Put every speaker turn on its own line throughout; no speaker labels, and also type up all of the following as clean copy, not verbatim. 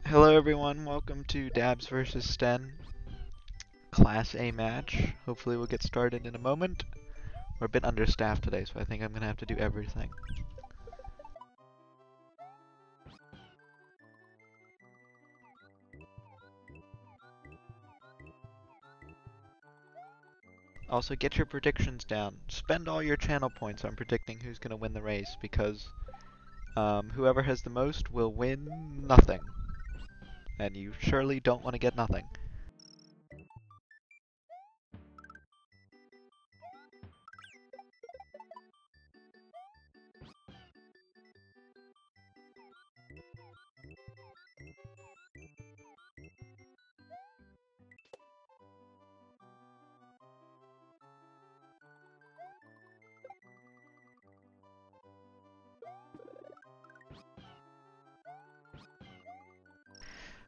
Hello everyone, welcome to Dabz versus Sten Class A match. Hopefully we'll get started in a moment. We're a bit understaffed today, so I think I'm gonna have to do everything. Also, get your predictions down. Spend all your channel points on predicting who's gonna win the race, because whoever has the most will win nothing. And you surely don't want to get nothing.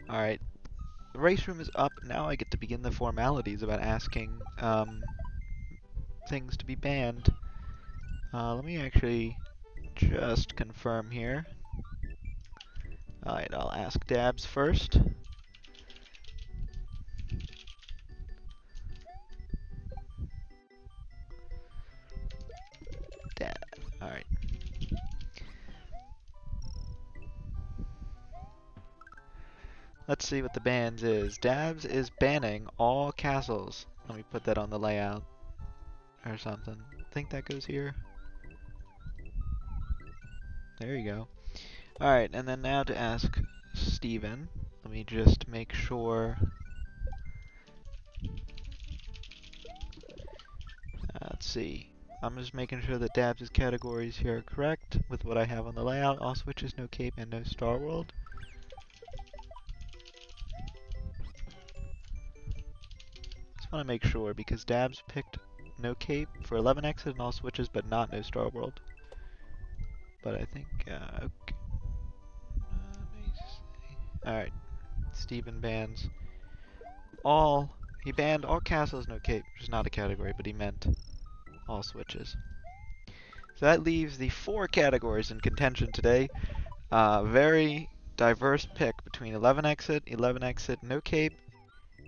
Alright, the race room is up. Now I get to begin the formalities about asking things to be banned. Let me actually just confirm here. Alright, I'll ask Dabz first. Alright. Let's see what the bans is. Dabz is banning all castles. Let me put that on the layout or something. I think that goes here. There you go. Alright, and then now to ask Steven. Let me just make sure. Let's see. I'm just making sure that Dabs' categories here are correct with what I have on the layout. All switches, no cape, and no Star World. Just want to make sure because Dabs picked no cape for 11 exit and all switches, but not no Star World. But I think, okay. Alright, Steven bans all. He banned all castles, no cape, which is not a category, but he meant all switches. So that leaves the 4 categories in contention today. Very diverse pick between 11 exit, no cape,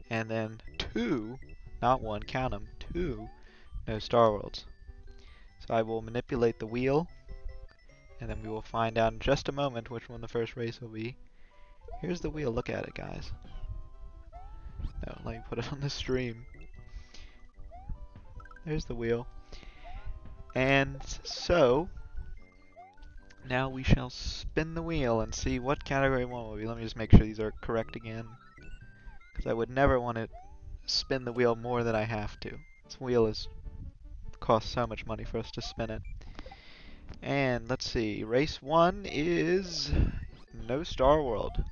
and then 2, not 1, count them, 2 no Star Worlds. So I will manipulate the wheel, and then we will find out in just a moment which one the first race will be. Here's the wheel, look at it guys. No, let me put it on the stream. There's the wheel. And so, now we shall spin the wheel and see what category 1 will be. Let me just make sure these are correct again, because I would never want to spin the wheel more than I have to. This wheel costs so much money for us to spin it. And let's see, race 1 is no Star World.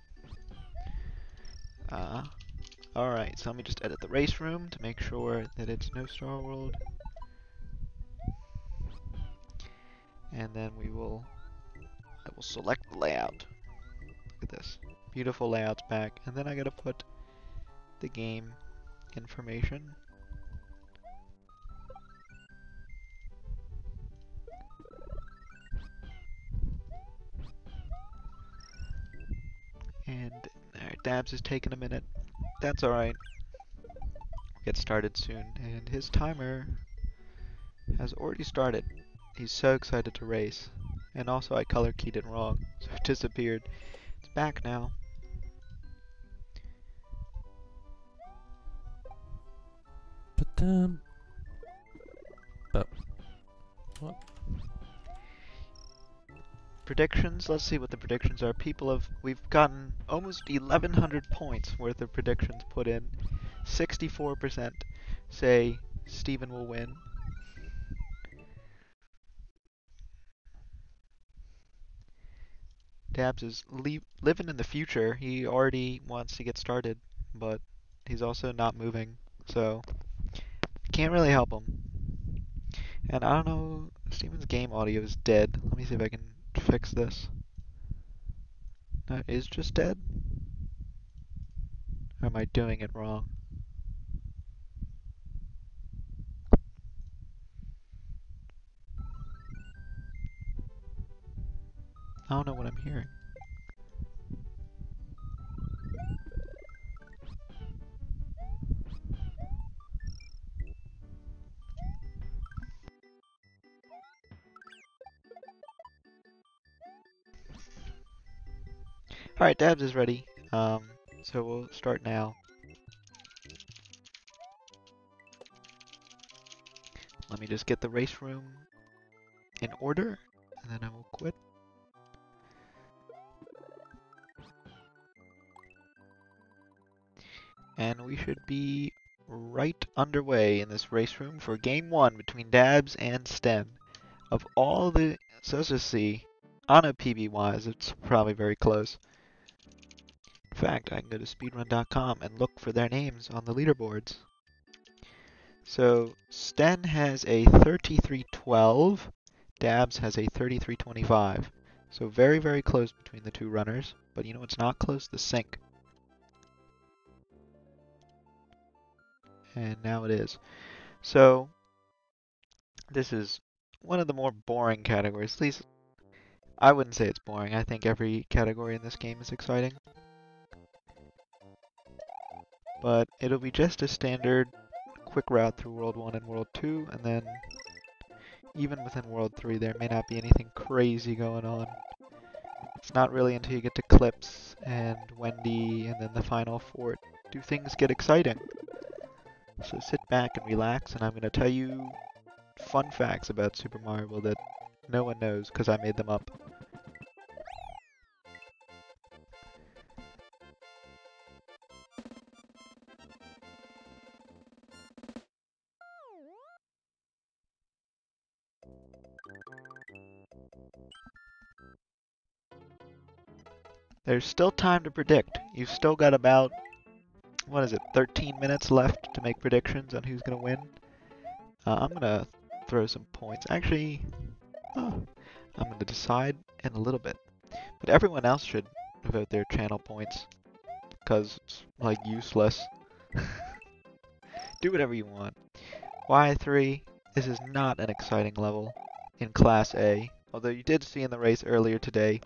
Alright, so let me just edit the race room to make sure that it's no Star World. And then I will select the layout. Look at this. Beautiful layouts back. And then I gotta put the game information. And alright, Dabs is taking a minute. That's alright. We'll get started soon. And his timer has already started. He's so excited to race. And also I color keyed it wrong, so it disappeared. It's back now.
But what?
Predictions, let's see what the predictions are. We've gotten almost 1,100 points worth of predictions put in. 64% say Steven will win. Dabs is living in the future. He already wants to get started, but he's also not moving, so can't really help him. And I don't know, Steven's game audio is dead. Let me see if I can fix this. No, it is just dead? Or am I doing it wrong? I don't know what I'm hearing. Alright, Dabz is ready. So we'll start now. Let me just get the race room in order, and then I will quit. And we should be right underway in this race room for game 1 between Dabz and Sten. Of all the, so let's just see, on a PB wise, it's probably very close. In fact, I can go to speedrun.com and look for their names on the leaderboards. So Sten has a 33:12, Dabz has a 33:25. So very, very close between the two runners. But you know what's not close? The sync. And now it is. So this is one of the more boring categories. At least I wouldn't say it's boring. I think every category in this game is exciting. But it'll be just a standard quick route through World 1 and World 2, and then even within World 3 there may not be anything crazy going on. It's not really until you get to Clips and Wendy and then the final fort do things get exciting. So sit back and relax, and I'm going to tell you fun facts about Super Mario World that no one knows because I made them up. There's still time to predict. You've still got about, 13 minutes left to make predictions on who's going to win. I'm going to throw some points. Actually, I'm going to decide in a little bit. But everyone else should vote their channel points, because it's, like, useless. Do whatever you want. Y3, this is not an exciting level in Class A, although you did see in the race earlier today,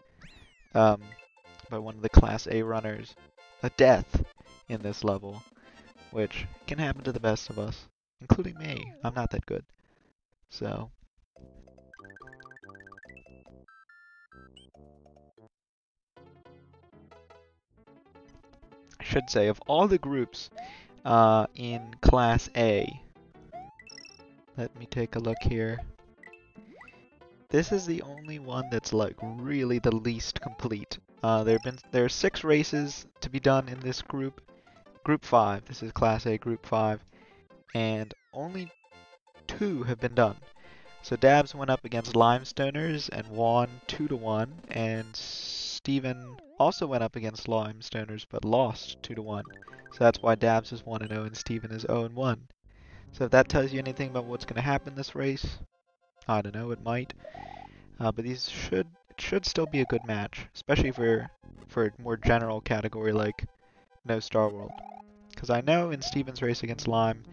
by one of the Class A runners, a death in this level, which can happen to the best of us, including me. I'm not that good. So, I should say, of all the groups in Class A, let me take a look here. This is the only one that's like really the least complete. There are 6 races to be done in this group. Group 5. This is Class A Group 5, and only 2 have been done. So Dabz went up against Limestoners and won 2-1, and Steven also went up against Limestoners but lost 2-1. So that's why Dabz is 1-0 and Steven is 0-1. So if that tells you anything about what's going to happen this race, I don't know, it might. But these should still be a good match, especially for a more general category like No Star World. Because I know in Steven's race against Lime,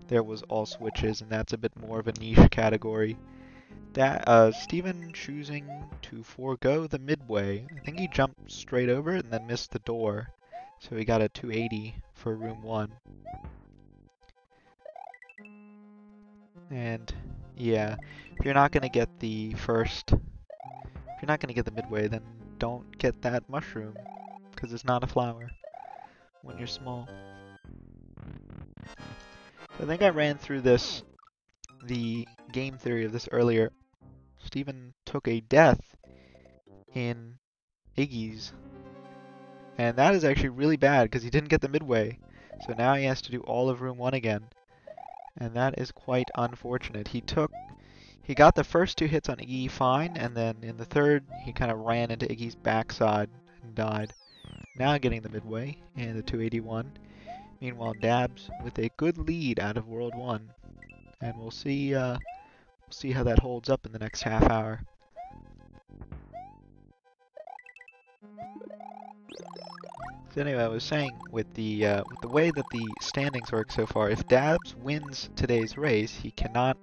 there was all switches, and that's a bit more of a niche category. Steven choosing to forego the midway. I think he jumped straight over it and then missed the door. So he got a 280 for room 1. And yeah, if you're not going to get the midway, then don't get that mushroom, because it's not a flower when you're small. I think I ran through the game theory of this earlier. Steven took a death in Iggy's, and that is actually really bad because he didn't get the midway. So now he has to do all of room 1 again, and that is quite unfortunate. He got the first 2 hits on Iggy fine, and then in the third he kind of ran into Iggy's backside and died. Now getting the midway and the 281. Meanwhile, Dabz with a good lead out of World 1, and we'll see how that holds up in the next half hour. So anyway, I was saying with the way that the standings work so far, if Dabz wins today's race, he cannot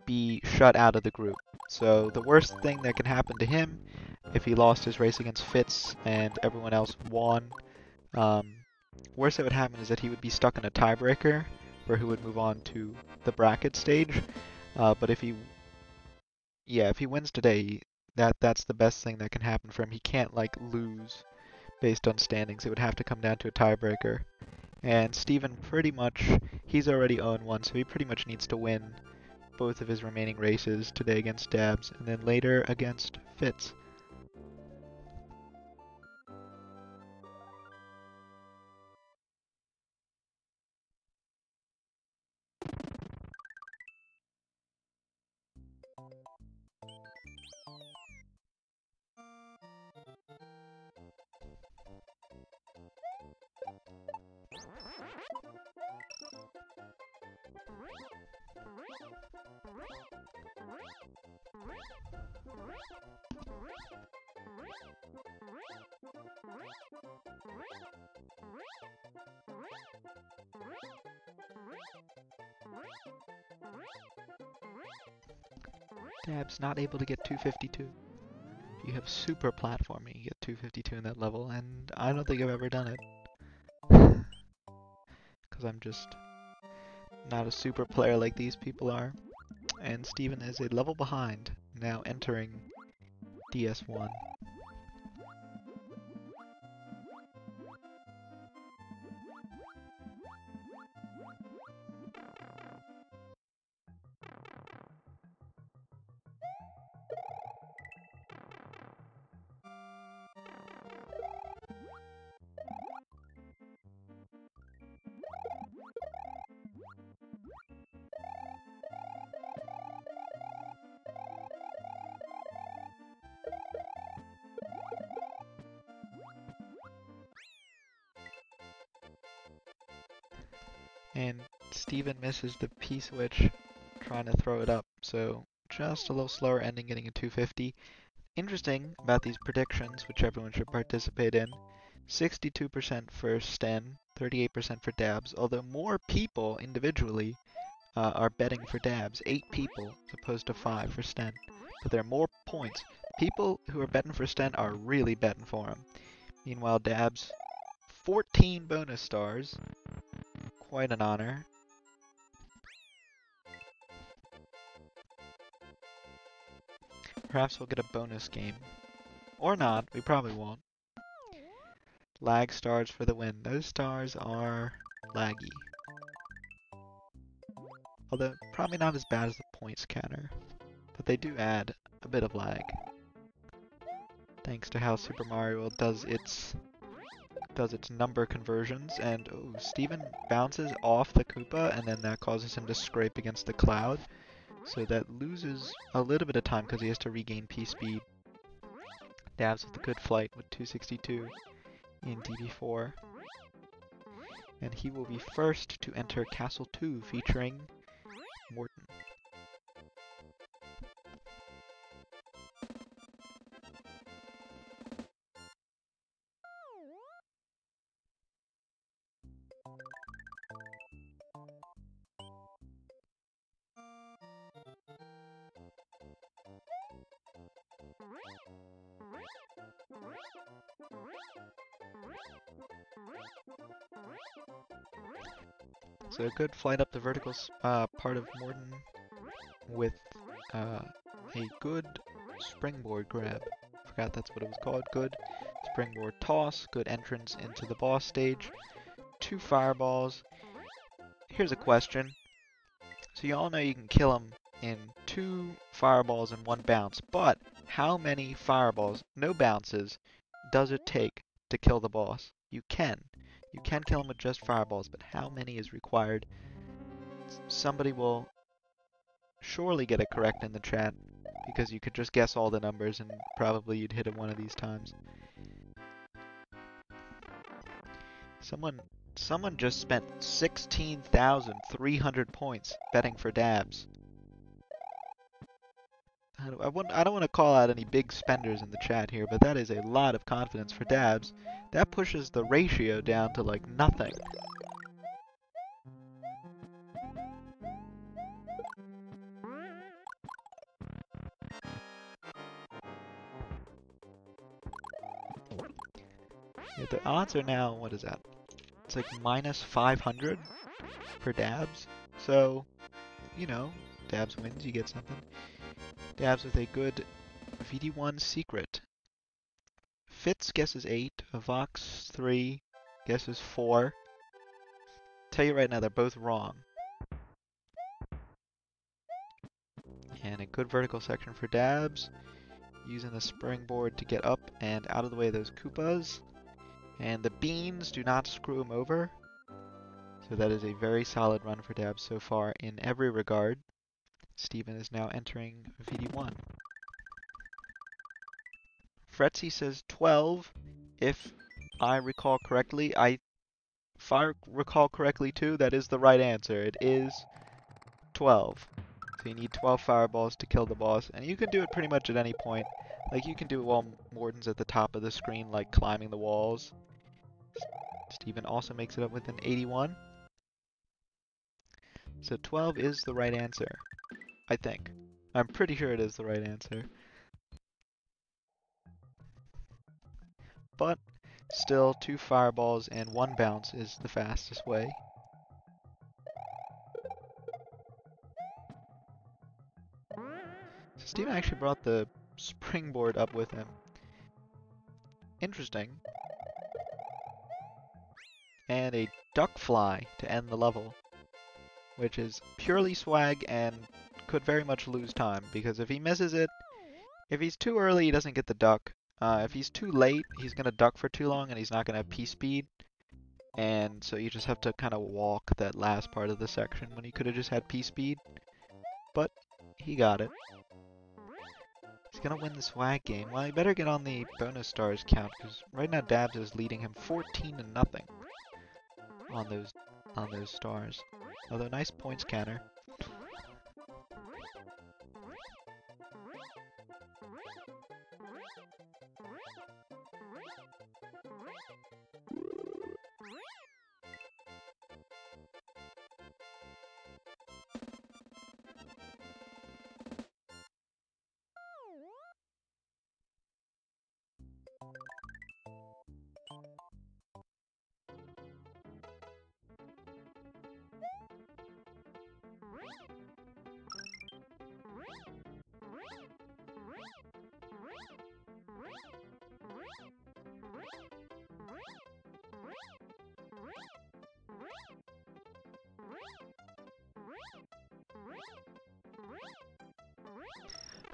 be shut out of the group. So the worst thing that can happen to him, if he lost his race against Fitz and everyone else won, worst that would happen is that he would be stuck in a tiebreaker, where he would move on to the bracket stage. But if he wins today, that's the best thing that can happen for him. He can't like lose based on standings. It would have to come down to a tiebreaker. And Steven pretty much, he's already 0-1, so he pretty much needs to win both of his remaining races today against Dabz, and then later against Fitz. Dabz not able to get 252. If you have super platforming, you get 252 in that level, and I don't think I've ever done it. Because I'm just not a super player like these people are. And Steven is a level behind, now entering DS1. And Steven misses the P-switch trying to throw it up, so just a little slower ending, getting a 250. Interesting about these predictions, which everyone should participate in. 62% for Sten, 38% for Dabz, although more people individually are betting for Dabz. 8 people as opposed to 5 for Sten. But there are more points. People who are betting for Sten are really betting for him. Meanwhile, Dabz, 14 bonus stars. Quite an honor. Perhaps we'll get a bonus game. Or not, we probably won't. Lag stars for the win. Those stars are laggy. Although, probably not as bad as the points counter. But they do add a bit of lag. Thanks to how Super Mario World does its number conversions, and oh, Steven bounces off the Koopa, and then that causes him to scrape against the cloud. So that loses a little bit of time because he has to regain P-speed. Dabz with a good flight with 262 in DB4. And he will be first to enter Castle 2 featuring Morton. So a good flight up the vertical part of Morton with a good springboard grab. Forgot that's what it was called. Good springboard toss, good entrance into the boss stage. 2 fireballs. Here's a question. So you all know you can kill him in 2 fireballs and 1 bounce, but how many fireballs, no bounces, does it take to kill the boss? You can kill him with just fireballs, but how many is required? Somebody will surely get it correct in the chat, because you could just guess all the numbers and probably you'd hit it one of these times. Someone just spent 16,300 points betting for Dabz. I don't want to call out any big spenders in the chat here, but that is a lot of confidence for Dabz. That pushes the ratio down to like nothing. Yeah, the odds are now, what is that? It's like minus 500 for Dabz. So, you know, Dabz wins, you get something. Dabz with a good VD1 secret. Fitz guesses 8, Vox 3, guesses 4. Tell you right now, they're both wrong. And a good vertical section for Dabz, using the springboard to get up and out of the way of those Koopas. And the beans do not screw him over. So that is a very solid run for Dabz so far in every regard. Steven is now entering VD1. Fretzy says 12. If I recall correctly, if I recall correctly too, that is the right answer. It is 12. So you need 12 fireballs to kill the boss, and you can do it pretty much at any point. Like, you can do it while Morden's at the top of the screen, like climbing the walls. Steven also makes it up with an 81. So 12 is the right answer, I think. I'm pretty sure it is the right answer. But still, 2 fireballs and 1 bounce is the fastest way. So Steven actually brought the springboard up with him. Interesting. And a duck fly to end the level, which is purely swag and could very much lose time, because if he misses it, if he's too early, he doesn't get the duck. If he's too late, he's going to duck for too long and he's not going to have P-speed. And so you just have to kind of walk that last part of the section when he could have just had P-speed. But he got it. He's going to win the swag game. Well, he better get on the bonus stars count, because right now Dabz is leading him 14-0 on those stars. Although nice points counter.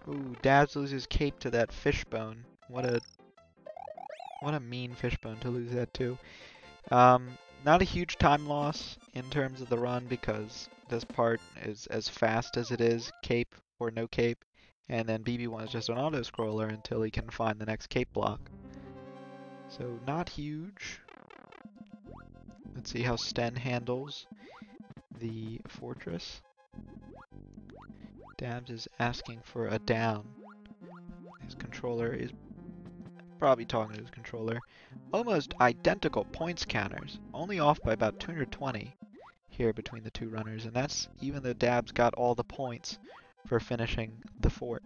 Ooh, Dabz loses cape to that fishbone. What a mean fishbone to lose that to. Not a huge time loss in terms of the run, because this part is as fast as it is cape or no cape, and then BB1 is just an auto scroller until he can find the next cape block. So not huge. Let's see how Sten handles the fortress. Dabz is asking for a down. His controller is probably talking to his controller. Almost identical points counters, only off by about 220 here between the two runners, and that's even though Dabz got all the points for finishing the fort.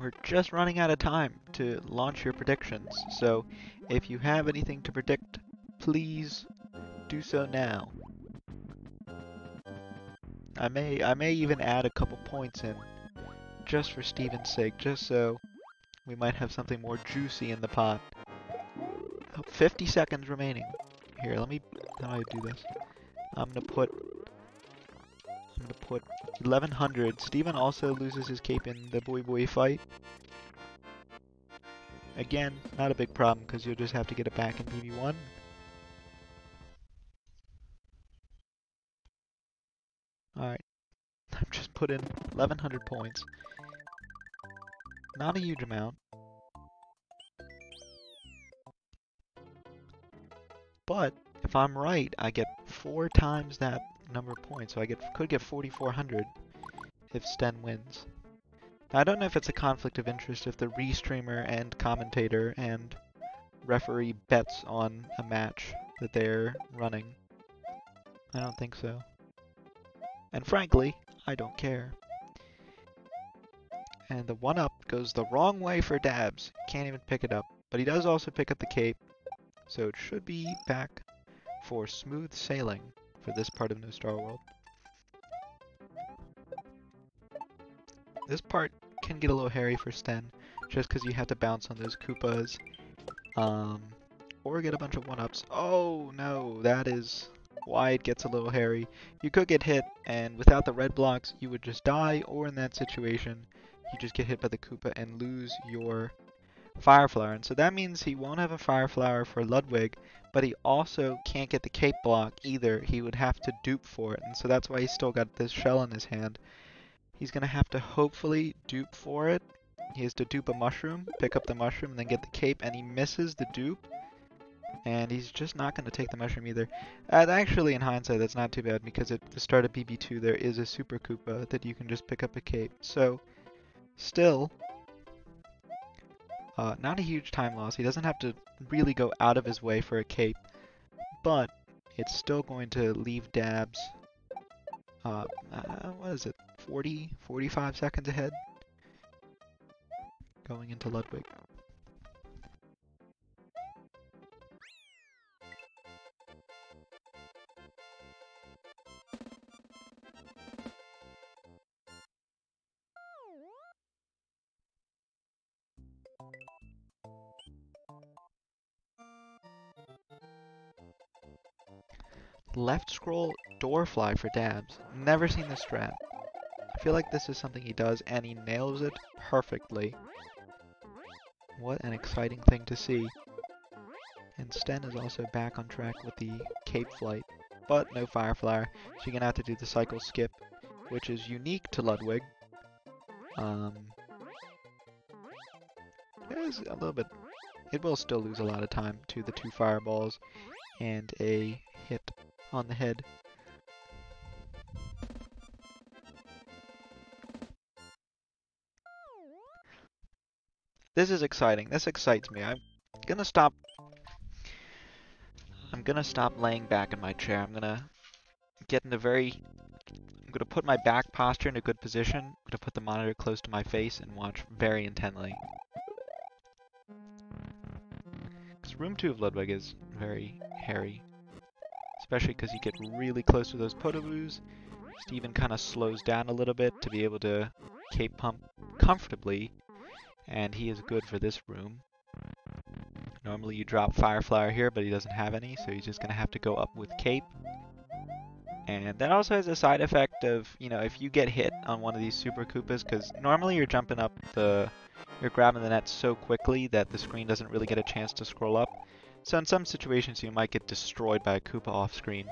We're just running out of time to launch your predictions, so if you have anything to predict, please do so now. I may even add a couple points in, just for Steven's sake, just so we might have something more juicy in the pot. Oh, 50 seconds remaining. Here, how do I do this? I'm gonna put 1100. Steven also loses his cape in the Boy Boy fight. Again, not a big problem, because you'll just have to get it back in BB1. Alright, I've just put in 1100 points. Not a huge amount. But if I'm right, I get 4 times that number of points, so I could get 4,400 if Sten wins. Now, I don't know if it's a conflict of interest if the restreamer and commentator and referee bets on a match that they're running. I don't think so. And frankly, I don't care. And the 1-up goes the wrong way for Dabz. Can't even pick it up. But he does also pick up the cape, so it should be back for smooth sailing for this part of No Star World. This part can get a little hairy for Sten, just because you have to bounce on those Koopas, or get a bunch of 1-ups. Oh no, that is why it gets a little hairy. You could get hit, and without the red blocks, you would just die, or in that situation, you just get hit by the Koopa and lose your Fire Flower. And so that means he won't have a Fire Flower for Ludwig, but he also can't get the cape block either. He would have to dupe for it, and so that's why he's still got this shell in his hand. He's going to have to hopefully dupe for it. He has to dupe a mushroom, pick up the mushroom, and then get the cape, and he misses the dupe. And he's just not going to take the mushroom either. Actually, in hindsight, that's not too bad, because at the start of BB2, there is a Super Koopa that you can just pick up a cape. So, still, not a huge time loss. He doesn't have to really go out of his way for a cape, but it's still going to leave Dabz, what is it, 40, 45 seconds ahead going into Ludwig. Left scroll door fly for Dabz. Never seen this strat. I feel like this is something he does, and he nails it perfectly. What an exciting thing to see. And Sten is also back on track with the cape flight, but no Fire Flower, so you're going to have to do the cycle skip, which is unique to Ludwig. It is a little bit... It will still lose a lot of time to the 2 fireballs and a hit on the head. This is exciting. This excites me. I'm gonna stop laying back in my chair. I'm gonna put my back posture in a good position. I'm gonna put the monitor close to my face and watch very intently. Because room 2 of Ludwig is very hairy. Especially because you get really close to those Potoboos. Steven kind of slows down a little bit to be able to cape pump comfortably. And he is good for this room. Normally you drop Fire Flower here, but he doesn't have any, so he's just going to have to go up with cape. And that also has a side effect of, you know, if you get hit on one of these Super Koopas, because normally you're jumping up you're grabbing the net so quickly that the screen doesn't really get a chance to scroll up. So in some situations you might get destroyed by a Koopa off screen.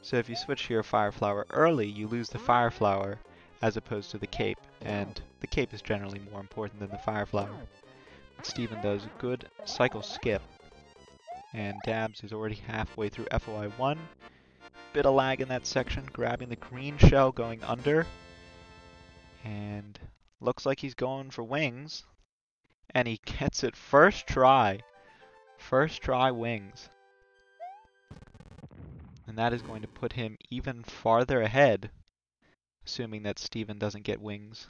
So if you switch to your Fire Flower early, you lose the Fire Flower as opposed to the cape, and the cape is generally more important than the Fire Flower. But Steven does a good cycle skip, and Dabz is already halfway through FOI1. Bit of lag in that section, grabbing the green shell going under, and looks like he's going for wings, and he gets it first try. First try wings. And that is going to put him even farther ahead, assuming that Steven doesn't get wings.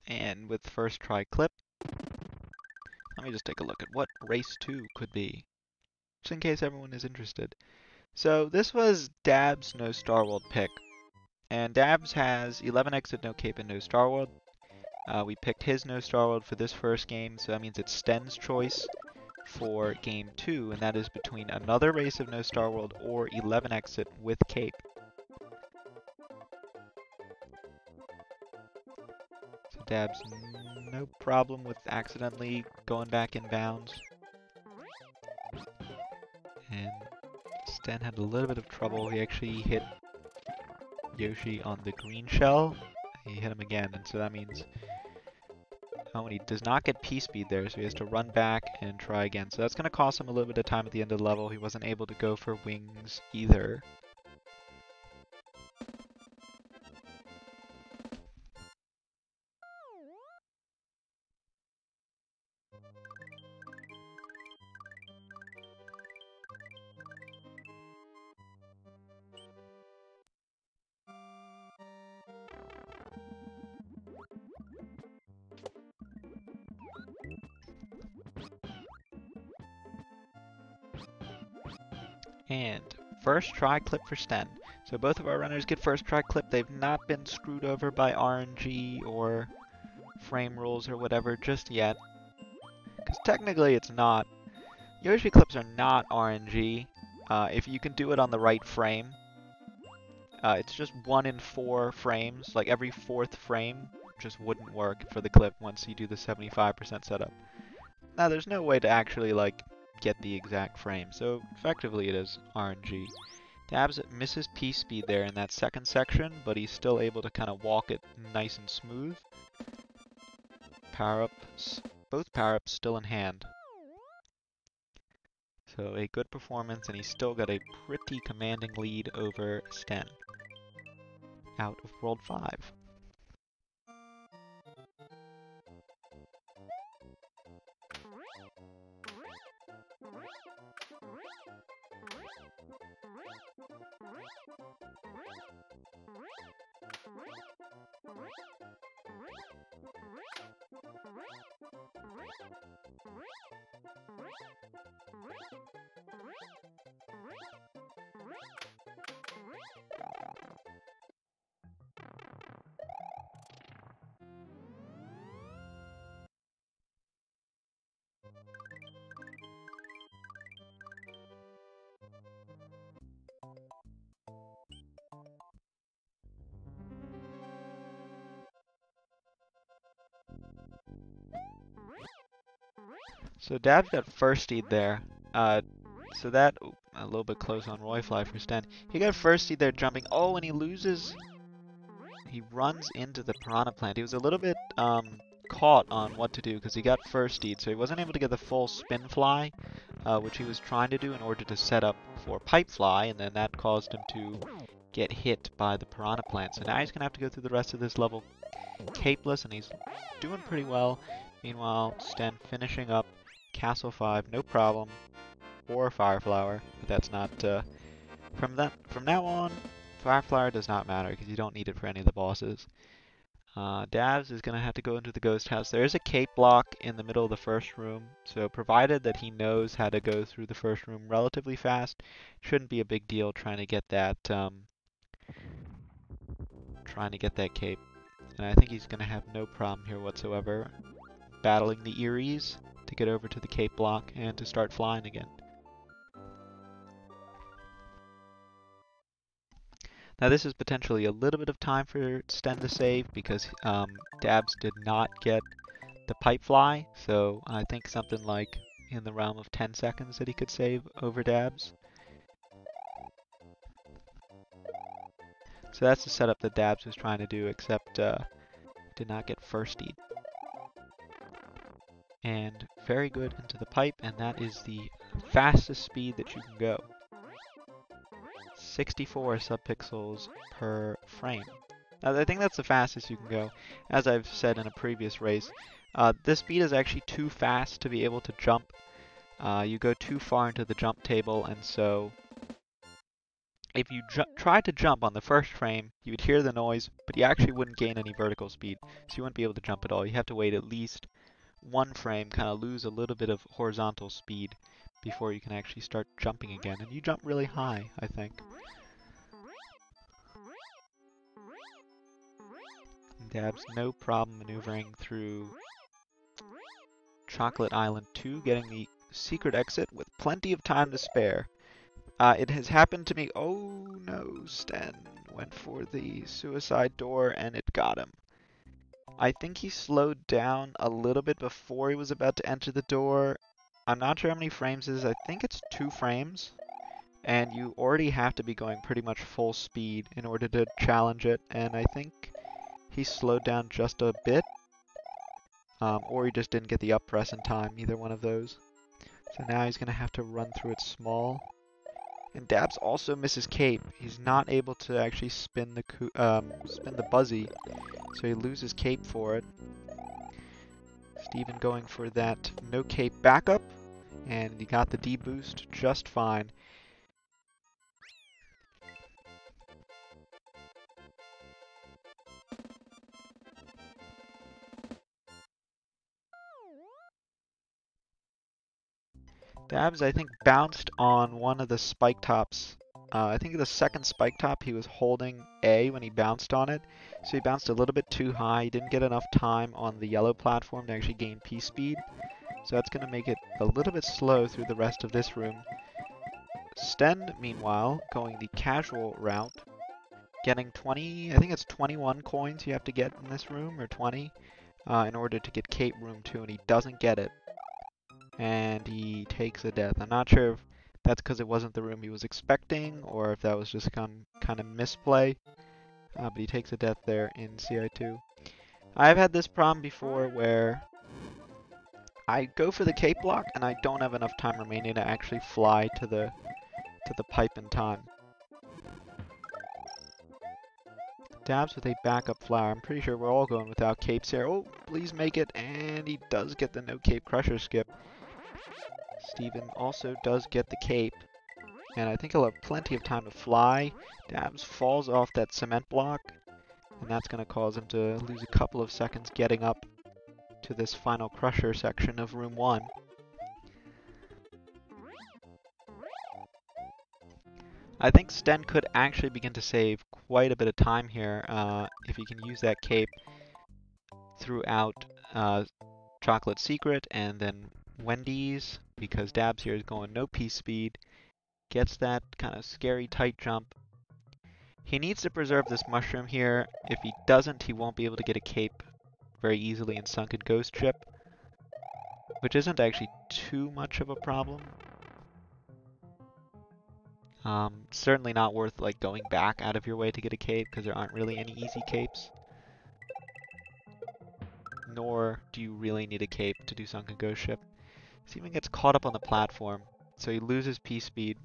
And with first try clip, let me just take a look at what race 2 could be, just in case everyone is interested. So this was Dabz' No Star World pick, and Dabz has 11 exit, no cape, and no Star World. We picked his No Star World for this first game, so that means it's Sten's choice for game 2, and that is between another race of No Star World or 11 exit with cape. So Dabz, no problem with accidentally going back in bounds. And Sten had a little bit of trouble. He actually hit Yoshi on the green shell. He hit him again, and so that means... Oh, and he does not get P-speed there, so he has to run back and try again. So that's going to cost him a little bit of time at the end of the level. He wasn't able to go for wings either. And first try clip for Sten. So both of our runners get first try clip. They've not been screwed over by RNG or frame rules or whatever just yet. Because technically it's not. Yoshi clips are not RNG if you can do it on the right frame. It's just 1 in 4 frames, like every 4th frame just wouldn't work for the clip once you do the 75% setup. Now there's no way to actually like get the exact frame, so effectively it is RNG. Dabz misses P-speed there in that second section, but he's still able to kind of walk it nice and smooth. Power-ups, both power-ups still in hand. So a good performance, and he's still got a pretty commanding lead over Sten. Out of World 5. So Dabz got firstied there. So that a little bit close on Royfly for Sten. He got firstied there jumping. Oh, and he loses. He runs into the piranha plant. He was a little bit caught on what to do because he got firstied, so he wasn't able to get the full spin fly, which he was trying to do in order to set up for pipe fly, and then that caused him to get hit by the piranha plant. So now he's gonna have to go through the rest of this level capeless, and he's doing pretty well. Meanwhile, Sten finishing up Castle 5, no problem, or Fire Flower, but that's not, from now on, Fire Flower does not matter, because you don't need it for any of the bosses. Dabz is going to have to go into the ghost house. There is a cape block in the middle of the first room, so provided that he knows how to go through the first room relatively fast, shouldn't be a big deal trying to get that, cape. And I think he's going to have no problem here whatsoever, battling the Eries to get over to the cape block and to start flying again. Now this is potentially a little bit of time for Sten to save because Dabz did not get the pipe fly, so I think something like in the realm of 10 seconds that he could save over Dabz. So that's the setup that Dabz was trying to do, except did not get firstied. And very good into the pipe, and that is the fastest speed that you can go. 64 subpixels per frame. Now, I think that's the fastest you can go. As I've said in a previous race, this speed is actually too fast to be able to jump. You go too far into the jump table, and so if you try to jump on the first frame, you would hear the noise, but you actually wouldn't gain any vertical speed, so you wouldn't be able to jump at all. You have to wait at least one frame, kind of lose a little bit of horizontal speed before you can actually start jumping again. And you jump really high, I think. Dabz no problem maneuvering through Chocolate Island 2, getting the secret exit with plenty of time to spare. It has happened to me. Oh no, Sten went for the suicide door and it got him. I think he slowed down a little bit before he was about to enter the door. I'm not sure how many frames it is. I think it's 2 frames. And you already have to be going pretty much full speed in order to challenge it. And I think he slowed down just a bit. Or he just didn't get the up press in time. Either one of those. So now he's going to have to run through it small. And Dabz also misses cape. He's not able to actually spin the buzzy, so he loses cape for it. Steven going for that no cape backup, and he got the D boost just fine. Dabz, I think, bounced on one of the spike tops. I think the second spike top, he was holding A when he bounced on it. So he bounced a little bit too high. He didn't get enough time on the yellow platform to actually gain P speed. So that's going to make it a little bit slow through the rest of this room. Sten, meanwhile, going the casual route, getting 20, I think it's 21 coins you have to get in this room, or 20, in order to get Cape Room 2, and he doesn't get it. And he takes a death. I'm not sure if that's because it wasn't the room he was expecting, or if that was just kind of misplay. But he takes a death there in CI2. I've had this problem before where I go for the cape block and I don't have enough time remaining to actually fly to the pipe in time. Dabz with a backup flower. I'm pretty sure we're all going without capes here. Oh, please make it, and he does get the no cape crusher skip. Steven also does get the cape, and I think he'll have plenty of time to fly. Dabz falls off that cement block, and that's going to cause him to lose a couple of seconds getting up to this final crusher section of room 1. I think Sten could actually begin to save quite a bit of time here if he can use that cape throughout Chocolate Secret and then Wendy's, because Dabz here is going no P speed, gets that kind of scary tight jump. He needs to preserve this mushroom here. If he doesn't, he won't be able to get a cape very easily in Sunken Ghost Ship, which isn't actually too much of a problem. Certainly not worth like going back out of your way to get a cape, because there aren't really any easy capes. Nor do you really need a cape to do Sunken Ghost Ship. Steven gets caught up on the platform, so he loses P speed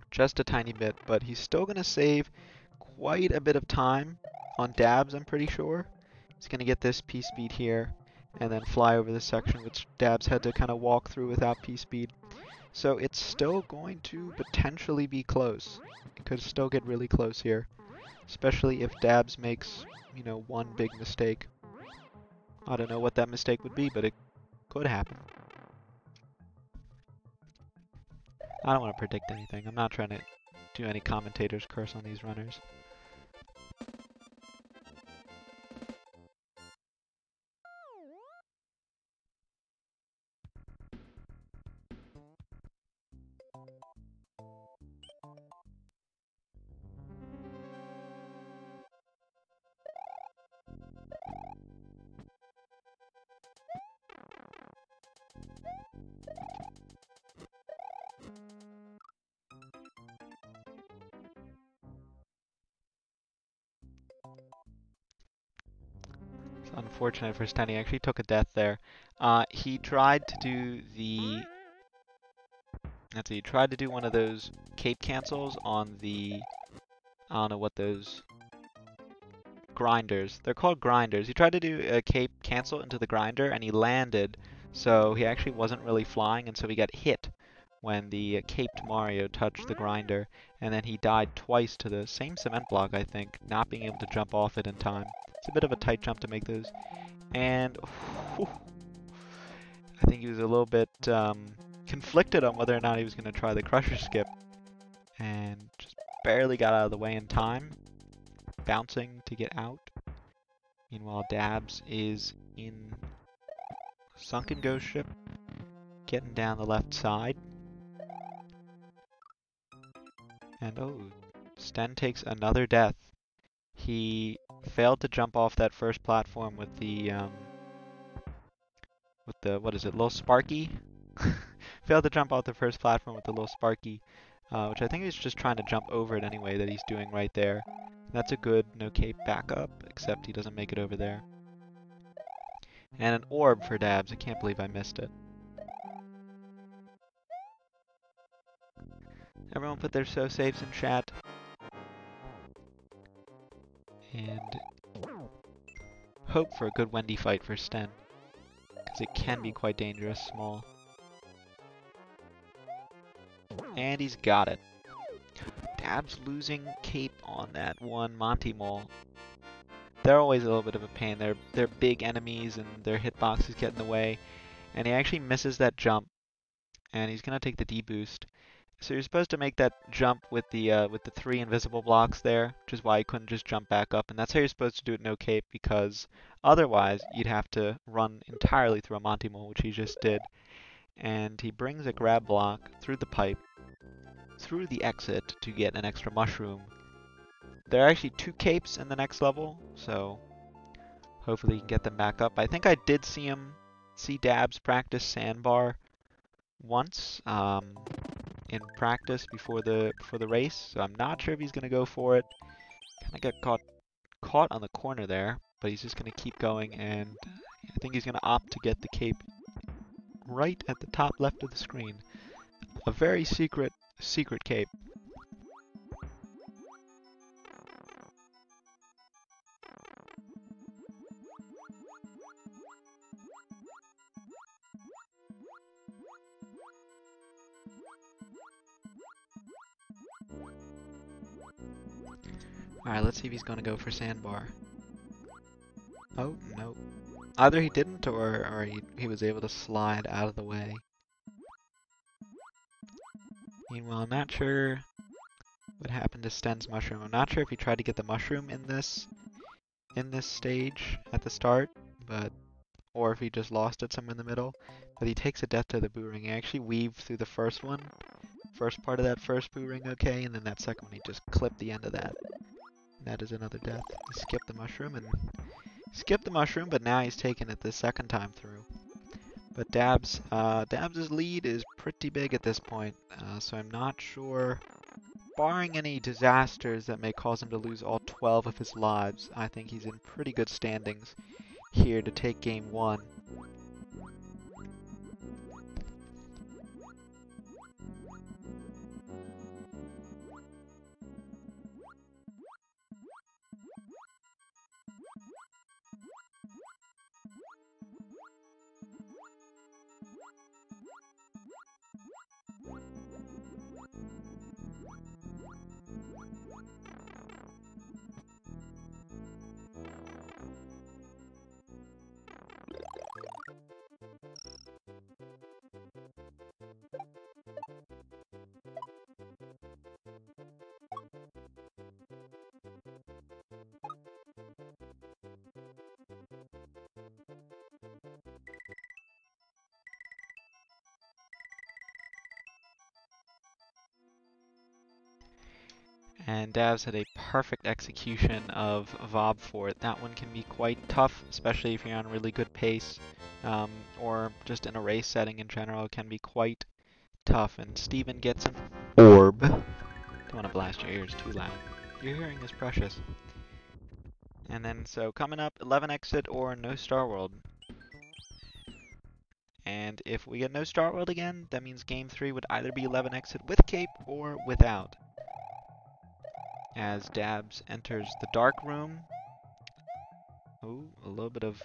just a tiny bit, but he's still going to save quite a bit of time on Dabz, I'm pretty sure. He's going to get this P speed here, and then fly over this section, which Dabz had to kind of walk through without P speed. So it's still going to potentially be close. It could still get really close here, especially if Dabz makes, you know, one big mistake. I don't know what that mistake would be, but it could happen. I don't want to predict anything. I'm not trying to do any commentator's curse on these runners. It's unfortunate for Sten. He actually took a death there. He tried to do the... Let's see, he tried to do one of those cape cancels on the... I don't know what those... grinders. They're called grinders. He tried to do a cape cancel into the grinder, and he landed, so he actually wasn't really flying, and so he got hit when the caped Mario touched the grinder, and then he died twice to the same cement block, I think, not being able to jump off it in time. It's a bit of a tight jump to make those, and whew, I think he was a little bit conflicted on whether or not he was going to try the crusher skip, and just barely got out of the way in time, bouncing to get out. Meanwhile, Dabz is in Sunken Ghost Ship, getting down the left side. And oh, Sten takes another death. He failed to jump off that first platform with the what is it, little Sparky? Failed to jump off the first platform with the little Sparky, which I think he's just trying to jump over it anyway, that he's doing right there. That's a good no cape backup, except he doesn't make it over there. And an orb for Dabz. I can't believe I missed it. Everyone put their so-saves in chat. And hope for a good Wendy fight for Sten, because it can be quite dangerous small. And he's got it. Dabz losing cape on that one Monty Mole. They're always a little bit of a pain. They're big enemies and their hitboxes get in the way. And he actually misses that jump. and he's gonna take the D boost. So you're supposed to make that jump with the 3 invisible blocks there, which is why you couldn't just jump back up, and that's how you're supposed to do it no cape, because otherwise you'd have to run entirely through a Monty Mole, which he just did. And he brings a grab block through the pipe, through the exit to get an extra mushroom. There are actually 2 capes in the next level, so hopefully he can get them back up. I think I did see Dabz practice sandbar once in practice before the race, so I'm not sure if he's gonna go for it. Kind of got caught on the corner there, but he's just gonna keep going, and I think he's gonna opt to get the cape right at the top left of the screen. A very secret cape. Alright, let's see if he's gonna go for sandbar. Oh, no. Either he didn't, or he was able to slide out of the way. Meanwhile, I'm not sure what happened to Sten's mushroom. I'm not sure if he tried to get the mushroom in this stage at the start, or if he just lost it somewhere in the middle. But he takes a death to the boo ring. He actually weaved through the first part of that first boo ring okay, and then that second one he just clipped the end of that. And that is another death. He skipped the mushroom, but now he's taking it the second time through. But Dabz's lead is pretty big at this point, so I'm not sure. Barring any disasters that may cause him to lose all 12 of his lives, I think he's in pretty good standings here to take game 1. And Dabz had a perfect execution of Vob for it. That one can be quite tough, especially if you're on really good pace, or just in a race setting in general. It can be quite tough. And Steven gets an orb. Don't want to blast your ears too loud. Your hearing is precious. And then, so coming up, 11 exit or no Star World. And if we get no Star World again, that means game 3 would either be 11 exit with cape or without. As Dabz enters the dark room. Oh, a little bit of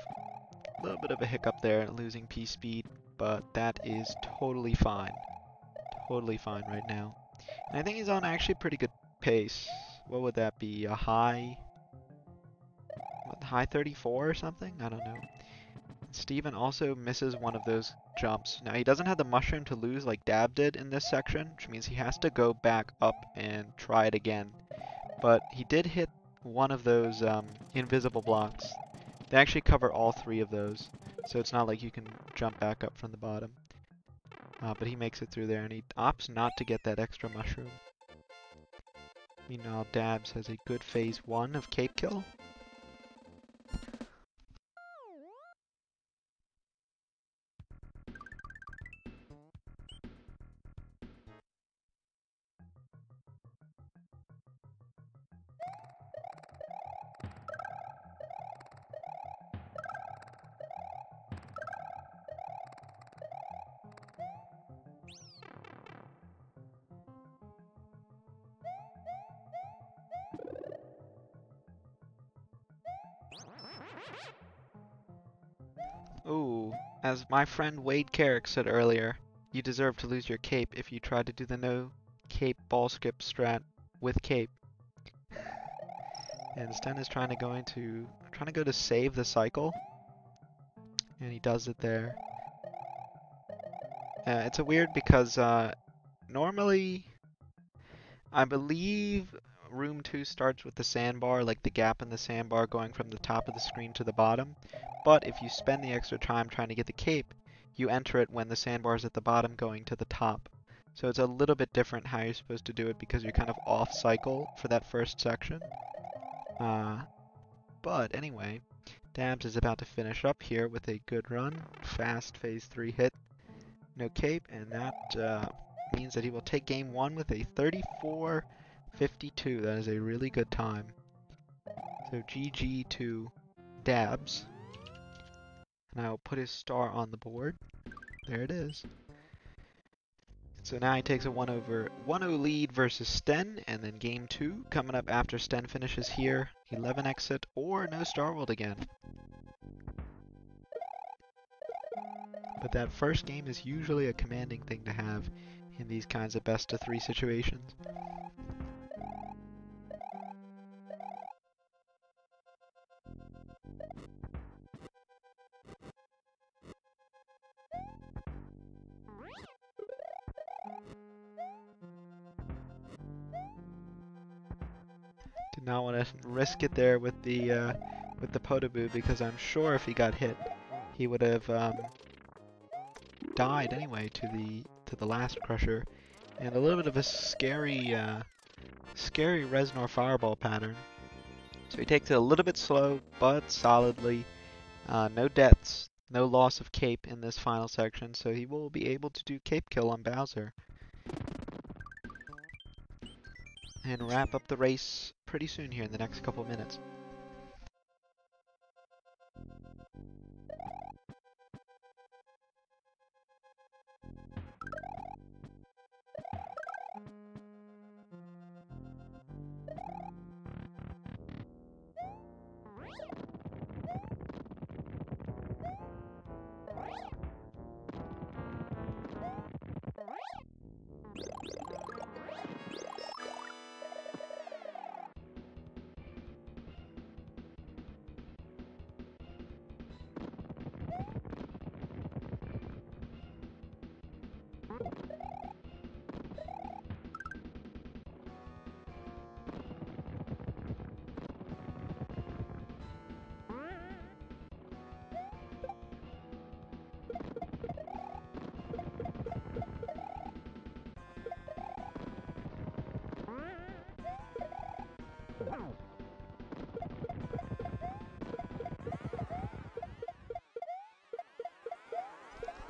a hiccup there, losing P speed, but that is totally fine. Totally fine right now. And I think he's on actually pretty good pace. What would that be? A high 34 or something? I don't know. Steven also misses one of those jumps. Now he doesn't have the mushroom to lose like Dab did in this section, which means he has to go back up and try it again. But he did hit one of those invisible blocks. They actually cover all 3 of those, so it's not like you can jump back up from the bottom. But he makes it through there, and he opts not to get that extra mushroom. Meanwhile, Dabz has a good phase 1 of cape kill. Ooh, as my friend Wade Carrick said earlier, you deserve to lose your cape if you try to do the no cape ball skip strat with cape. And Sten is trying to go to save the cycle, and he does it there. It's a weird because normally I believe room 2 starts with the sandbar, like the gap in the sandbar going from the top of the screen to the bottom. But if you spend the extra time trying to get the cape, you enter it when the sandbar is at the bottom going to the top. So it's a little bit different how you're supposed to do it because you're kind of off cycle for that first section. But anyway, Dabz is about to finish up here with a good run. Fast phase 3 hit. No cape, and that means that he will take game 1 with a 34:52. That is a really good time. So GG to Dabz. And I will put his star on the board. There it is. So now he takes a 1-0 lead versus Sten, and then game 2 coming up after Sten finishes here. 11 exit or no Star World again. But that first game is usually a commanding thing to have in these kinds of best of 3 situations. Did not want to risk it there with the Podoboo because I'm sure if he got hit, he would have died anyway to the last crusher, and a little bit of a scary Reznor fireball pattern. So he takes it a little bit slow but solidly. No deaths, no loss of cape in this final section, so he will be able to do cape kill on Bowser and wrap up the race pretty soon here in the next couple minutes.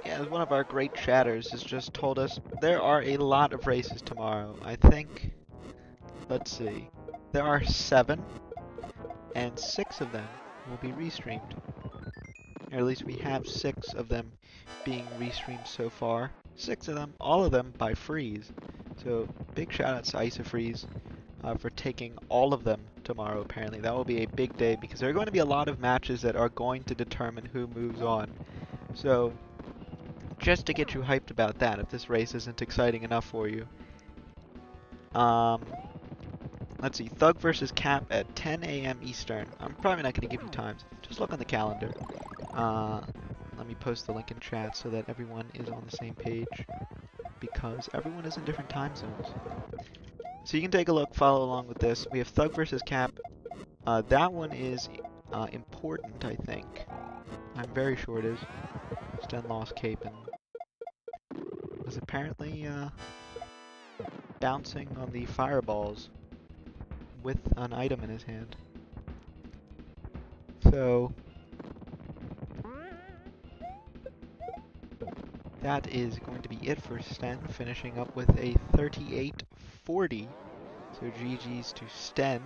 Yeah, as one of our great chatters has just told us, there are a lot of races tomorrow. I think, let's see, there are 7, and 6 of them will be restreamed. Or at least we have 6 of them being restreamed so far. 6 of them, all of them by Freeze. So big shout out to Isofreeze for taking all of them tomorrow apparently. That will be a big day because there are going to be a lot of matches that are going to determine who moves on. So just to get you hyped about that, if this race isn't exciting enough for you. Let's see, Thug versus Cap at 10 a.m. Eastern. I'm probably not going to give you times. Just look on the calendar. Let me post the link in chat so that everyone is on the same page, because everyone is in different time zones. So you can take a look, follow along with this. We have Thug versus Cap. That one is important, I think. I'm very sure it is. Sten lost cape and was apparently bouncing on the fireballs with an item in his hand. So that is going to be it for Sten, finishing up with a 38-40. So GG's to Sten.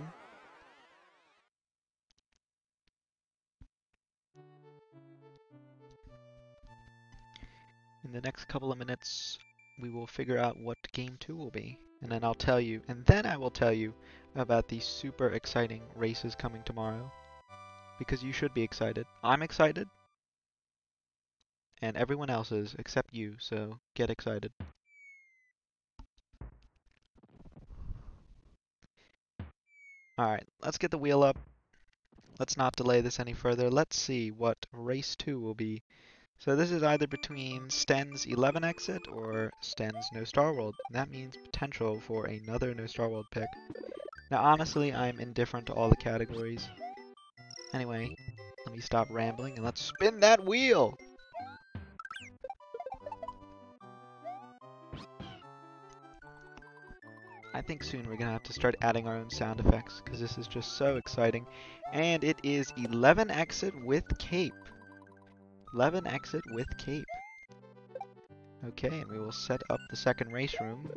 In the next couple of minutes, we will figure out what game 2 will be. And then I will tell you about these super exciting races coming tomorrow. Because you should be excited. I'm excited. And everyone else is, except you, so get excited. Alright, let's get the wheel up. Let's not delay this any further. Let's see what race 2 will be. So this is either between Sten's 11 exit or Sten's No Star World. And that means potential for another No Star World pick. Now honestly, I'm indifferent to all the categories. Anyway, let me stop rambling and let's spin that wheel! I think soon we're gonna have to start adding our own sound effects because this is just so exciting. And it is 11 exit with cape. 11 exit with cape. Okay, and we will set up the second race room.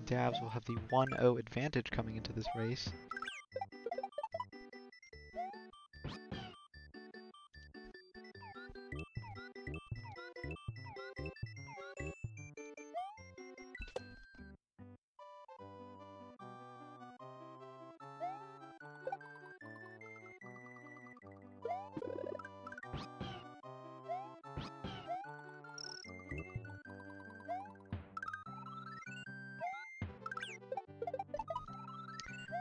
Dabz will have the 1-0 advantage coming into this race.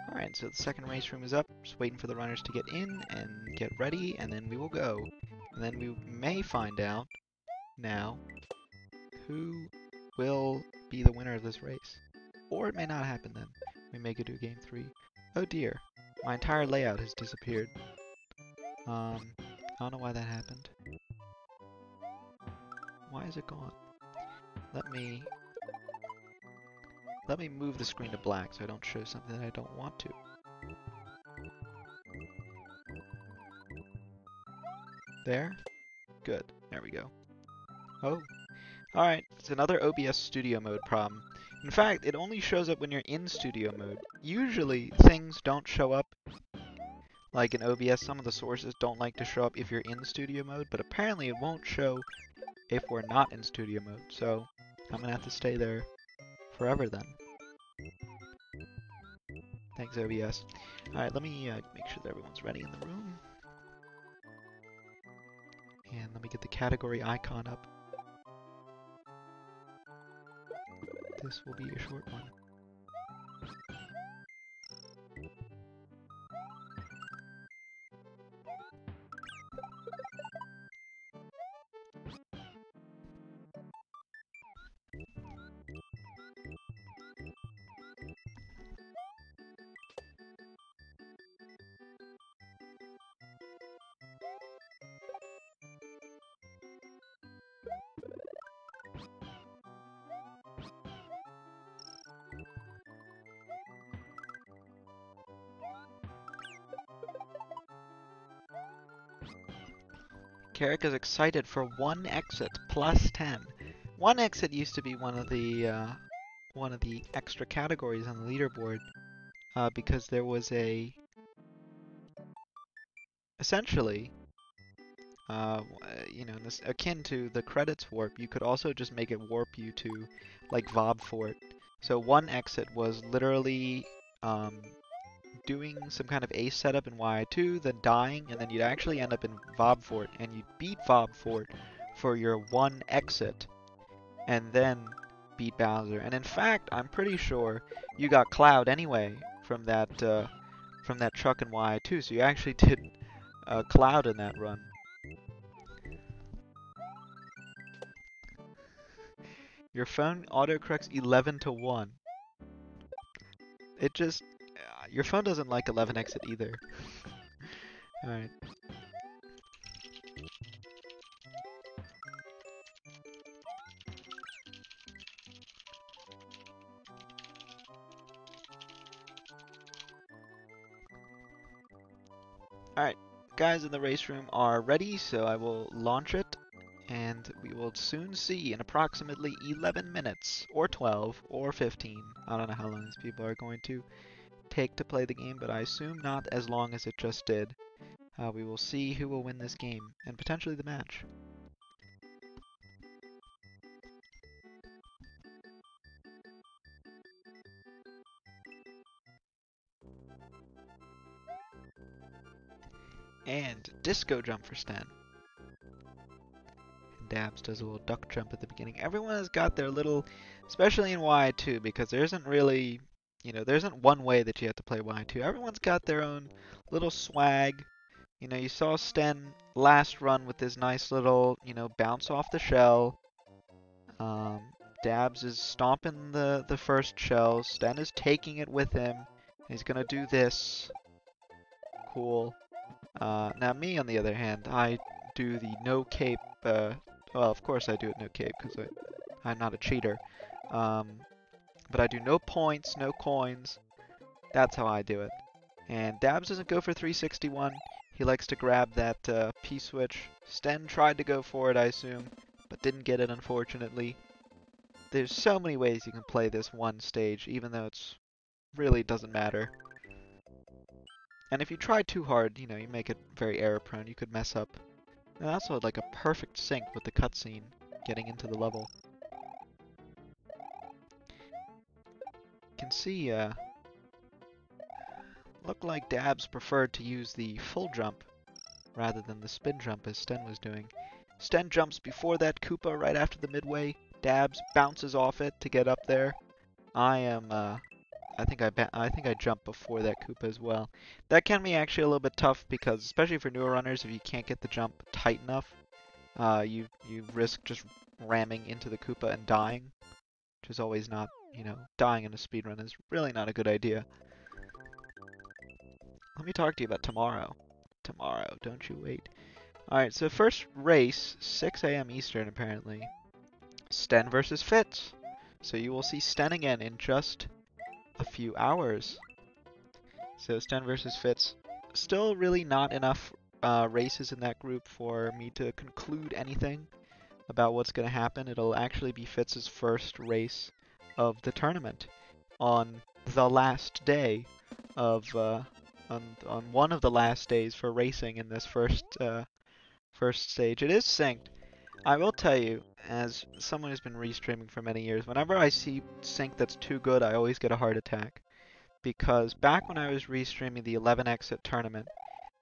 Alright, so the second race room is up. Just waiting for the runners to get in and get ready, and then we will go. And then we may find out now who will be the winner of this race. Or it may not happen then. We may go to game 3. Oh dear, my entire layout has disappeared. I don't know why that happened. Why is it gone? Let me move the screen to black so I don't show something that I don't want to. There? Good. There we go. Oh. Alright, it's another OBS studio mode problem. In fact, it only shows up when you're in studio mode. Usually, things don't show up. Like in OBS, some of the sources don't like to show up if you're in studio mode, but apparently it won't show if we're not in studio mode. So, I'm gonna have to stay there forever then. Thanks, OBS. Alright, let me make sure that everyone's ready in the room. And let me get the category icon up. This will be a short one. Carrick is excited for one exit plus 10. One exit used to be one of the extra categories on the leaderboard because there was a essentially you know, this akin to the credits warp. You could also just make it warp you to like Vob Fort. So one exit was literally doing some kind of ace setup in YI2, then dying, and then you'd actually end up in Vob Fort, and you'd beat Vob Fort for your one exit, and then beat Bowser. And in fact, I'm pretty sure you got Cloud anyway from that truck in YI2, so you actually did Cloud in that run. Your phone autocorrects 11 to 1. It just... your phone doesn't like 11 exit either. Alright. Alright, guys in the race room are ready, so I will launch it, and we will soon see in approximately 11 minutes, or 12, or 15. I don't know how long these people are going to take to play the game, but I assume not as long as it just did. We will see who will win this game, and potentially the match. And disco jump for Sten. And Dabz does a little duck jump at the beginning. Everyone has got their little, especially in Y2, because there isn't really, You know, there isn't one way that you have to play Y2. Everyone's got their own little swag. You know, you saw Sten last run with this nice little, you know, bounce off the shell. Dabz is stomping the first shell. Sten is taking it with him. He's gonna do this. Cool. Now me, on the other hand, I do the no cape. Well, of course I do it no cape because I'm not a cheater. But I do no points, no coins. That's how I do it. And Dabz doesn't go for 361. He likes to grab that P-switch. Sten tried to go for it, I assume, but didn't get it, unfortunately. There's so many ways you can play this one stage, even though it's really doesn't matter. And if you try too hard, you know, you make it very error-prone. You could mess up. And also, like a perfect sync with the cutscene getting into the level. You can see, looked like Dabz preferred to use the full jump rather than the spin jump as Sten was doing. Sten jumps before that Koopa right after the midway. Dabz bounces off it to get up there. I think I jump before that Koopa as well. That can be actually a little bit tough because, especially for newer runners, if you can't get the jump tight enough, you risk just ramming into the Koopa and dying, which is always not, you know, dying in a speedrun is really not a good idea. Let me talk to you about tomorrow. Tomorrow, don't you wait. Alright, so first race, 6 a.m. Eastern apparently. Sten versus Fitz. So you will see Sten again in just a few hours. So Sten versus Fitz. Still really not enough races in that group for me to conclude anything about what's going to happen. It'll actually be Fitz's first race of the tournament on the last day of on one of the last days for racing in this first stage. It is synced. I will tell you, as someone who's been restreaming for many years, whenever I see sync that's too good, I always get a heart attack. Because back when I was restreaming the 11x tournament,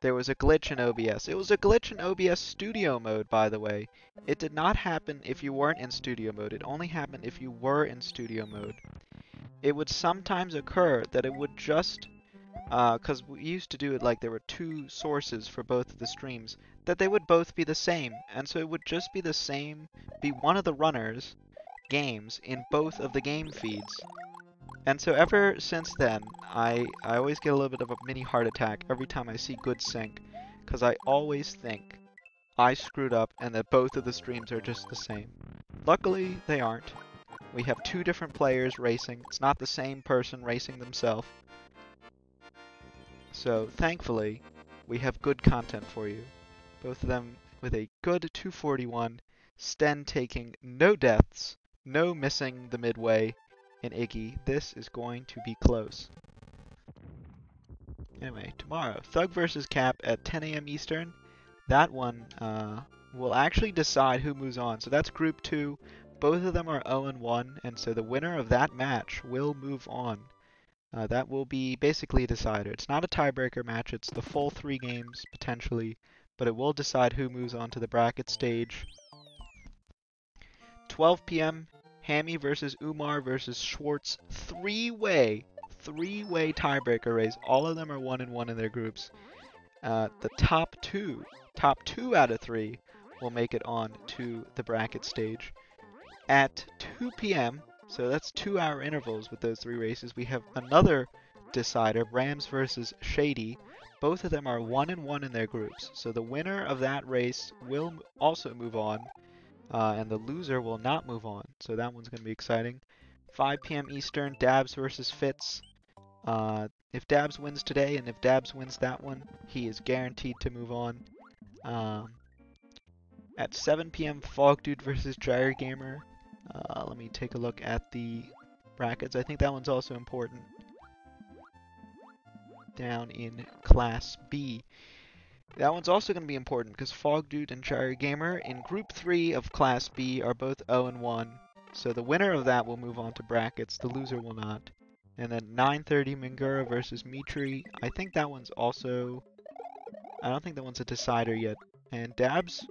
there was a glitch in OBS. It was a glitch in OBS studio mode, by the way. It did not happen if you weren't in studio mode. It only happened if you were in studio mode. It would sometimes occur that it would just, because we used to do it like there were two sources for both of the streams, that they would both be the same. And so it would just be the same, be one of the runners' games in both of the game feeds. And so ever since then, I always get a little bit of a mini heart attack every time I see good sync, because I always think I screwed up and that both of the streams are just the same. Luckily, they aren't. We have two different players racing. It's not the same person racing themselves. So, thankfully, we have good content for you. Both of them with a good 241, Sten taking no deaths, no missing the midway, and Iggy. This is going to be close. Anyway, tomorrow, Thug versus Cap at 10 a.m. Eastern. That one will actually decide who moves on. So that's Group 2. Both of them are 0-1, and so the winner of that match will move on. That will be basically a decider. It's not a tiebreaker match, it's the full 3 games, potentially, but it will decide who moves on to the bracket stage. 12 p.m., Hammy versus Umar versus Schwartz. Three-way tiebreaker race. All of them are 1-1 in their groups. The top two out of 3 will make it on to the bracket stage. At 2 p.m., so that's 2-hour intervals with those 3 races, we have another decider, Rams versus Shady. Both of them are 1-1 in their groups. So the winner of that race will also move on. And the loser will not move on, so that one's going to be exciting. 5 p.m. Eastern, Dabz versus Fitz. If Dabz wins today, and if Dabz wins that one, he is guaranteed to move on. At 7 p.m., Fogdude versus Gyre Gamer. Let me take a look at the brackets. I think that one's also important. Down in Class B. That one's also going to be important because Fogdude and Gyre Gamer in Group 3 of Class B are both 0-1. So the winner of that will move on to brackets, the loser will not. And then 9:30 Mingura versus Mitri. I think that one's also... I don't think that one's a decider yet. And Dabz...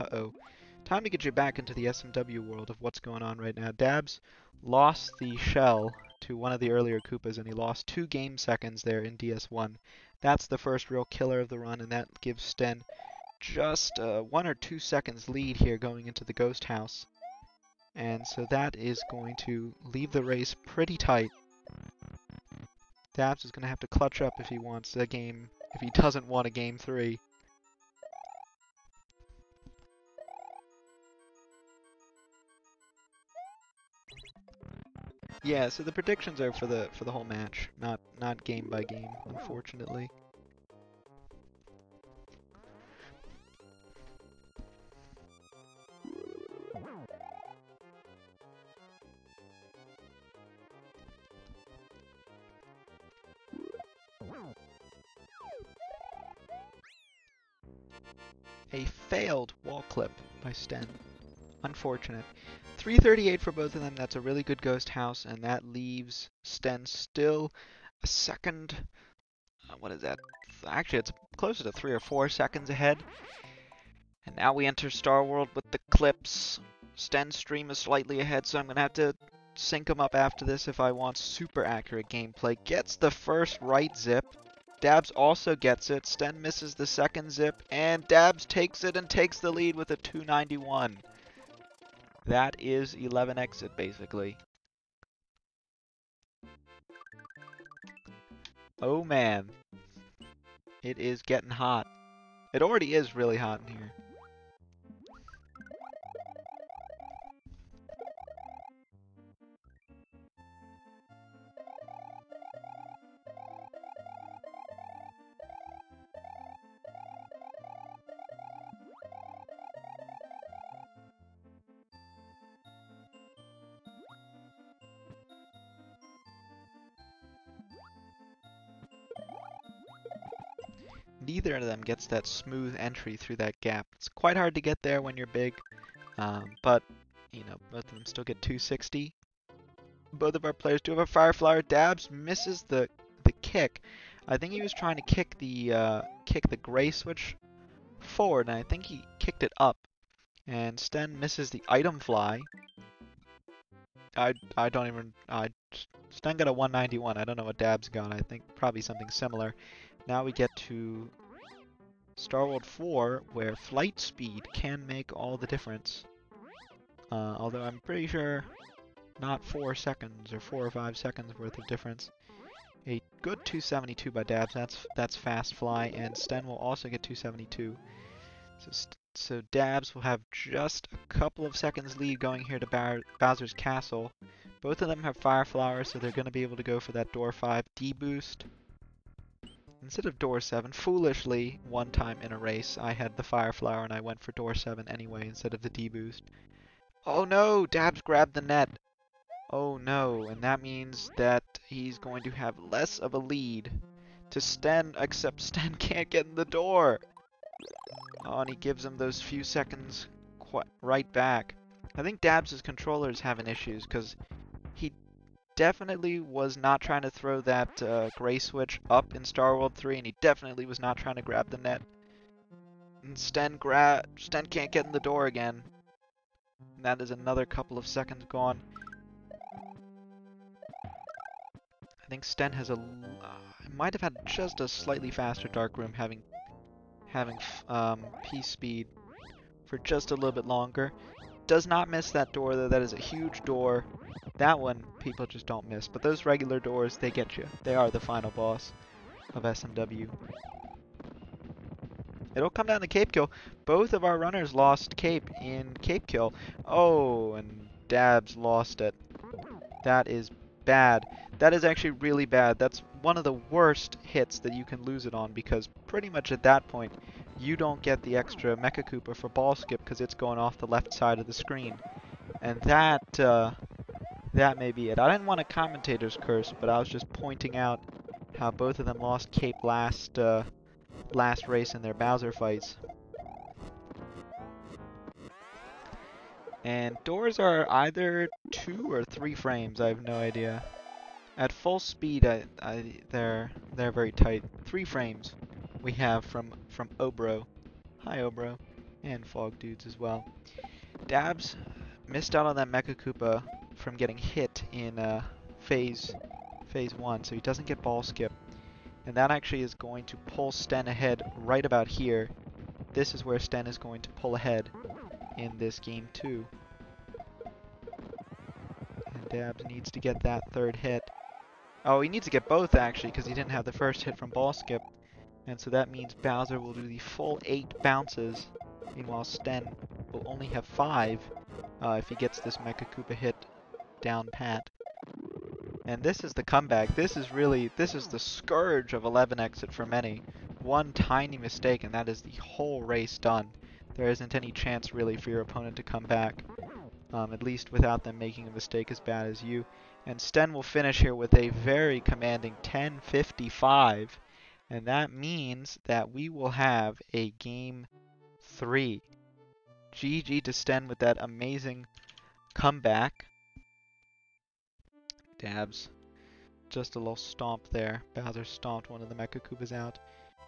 Uh-oh. Time to get you back into the SMW world of what's going on right now. Dabz lost the shell to one of the earlier Koopas, and he lost 2 game seconds there in DS1. That's the first real killer of the run, and that gives Sten just 1 or 2 seconds lead here going into the Ghost House. And so that is going to leave the race pretty tight. Dabz is going to have to clutch up if he wants a game, if he doesn't want a game 3. Yeah, so the predictions are for the whole match, not game by game, unfortunately. A failed wall clip by Sten. Unfortunate. 338 for both of them. That's a really good Ghost House, and that leaves Sten still a second. What is that? Actually, it's closer to 3 or 4 seconds ahead. And now we enter Star World with the clips. Sten's stream is slightly ahead, so I'm going to have to sync him up after this if I want super accurate gameplay. Gets the first right zip. Dabz also gets it. Sten misses the second zip, and Dabz takes it and takes the lead with a 291. That is 11 exit, basically. Oh man. It is getting hot. It already is really hot in here. Neither of them gets that smooth entry through that gap. It's quite hard to get there when you're big, but, you know, both of them still get 260. Both of our players do have a Fire Flower. Dabz misses the kick. I think he was trying to kick the gray switch forward, and I think he kicked it up. And Sten misses the item fly. Sten got a 191. I don't know what Dabz got. I think probably something similar. Now we get to Star World 4, where flight speed can make all the difference. Although I'm pretty sure not 4 seconds or 4 or 5 seconds worth of difference. A good 272 by Dabz. That's fast fly, and Sten will also get 272. So Dabz will have just a couple of seconds lead going here to Bowser's Castle. Both of them have Fire Flower, so they're going to be able to go for that Door 5 D-boost. Instead of Door 7, foolishly, one time in a race, I had the Fire Flower and I went for Door 7 anyway instead of the D-boost. Oh no! Dabz grabbed the net! Oh no, and that means that he's going to have less of a lead to Sten, except Sten can't get in the door! Oh, and he gives him those few seconds right back. I think Dabz's controllers having issues, because he definitely was not trying to throw that gray switch up in Star World 3, and he definitely was not trying to grab the net. And Sten can't get in the door again. And that is another couple of seconds gone. I think Sten has might have had just a slightly faster Dark Room, having Peace speed for just a little bit longer. Does not miss that door though. That is a huge door. That one people just don't miss. But those regular doors, they get you. They are the final boss of SMW. It'll come down to Cape Kill. Both of our runners lost Cape in Cape Kill. Oh, and Dabz lost it. That is bad. That is actually really bad. That's one of the worst hits that you can lose it on, because pretty much at that point you don't get the extra Mecha Koopa for ball skip because it's going off the left side of the screen. And that may be it. I didn't want a commentator's curse, but I was just pointing out how both of them lost Cape last race in their Bowser fights. And doors are either 2 or 3 frames. I have no idea. At full speed, they're very tight. 3 frames we have from Obro. Hi Obro, and Fog Dudes as well. Dabz missed out on that Mecha Koopa from getting hit in phase 1, so he doesn't get ball skip. And that actually is going to pull Sten ahead right about here. This is where Sten is going to pull ahead in this game 2. And Dabz needs to get that third hit. Oh, he needs to get both actually, because he didn't have the first hit from ball skip. And so that means Bowser will do the full 8 bounces. Meanwhile, Sten will only have 5 if he gets this Mecha Koopa hit down pat. And this is the comeback. This is the scourge of 11 exit for many. One tiny mistake and that is the whole race done. There isn't any chance really for your opponent to come back. At least without them making a mistake as bad as you. And Sten will finish here with a very commanding 10:55. And that means that we will have a game 3. GG to Sten with that amazing comeback. Dabz, just a little stomp there. Bowser stomped one of the Mecha Koopas out.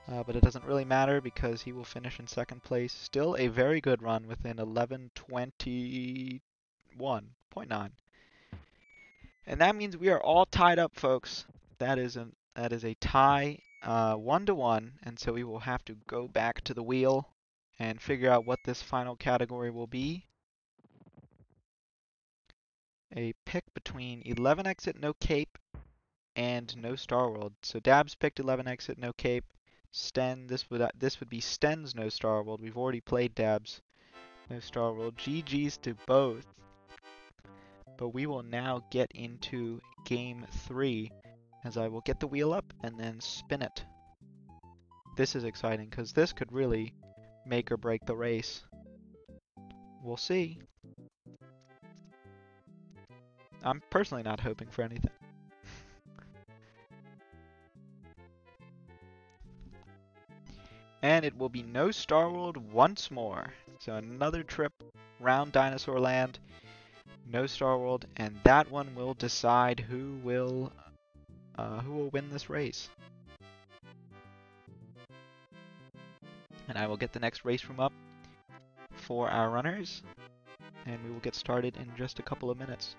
But it doesn't really matter because he will finish in second place. Still a very good run within 11:21.9. And that means we are all tied up, folks. That is a tie, 1-1, and so we will have to go back to the wheel and figure out what this final category will be. A pick between 11 exit no cape and no Star World. So Dabz picked 11 exit no cape. Sten, this would be Sten's no Star World. We've already played Dabz no Star World. GG's to both. But we will now get into game 3 as I will get the wheel up and then spin it. This is exciting because this could really make or break the race. We'll see. I'm personally not hoping for anything. And it will be no Star World once more. So another trip round Dinosaur Land. No Star World, and that one will decide who will win this race. And I will get the next race room up for our runners, and we will get started in just a couple of minutes.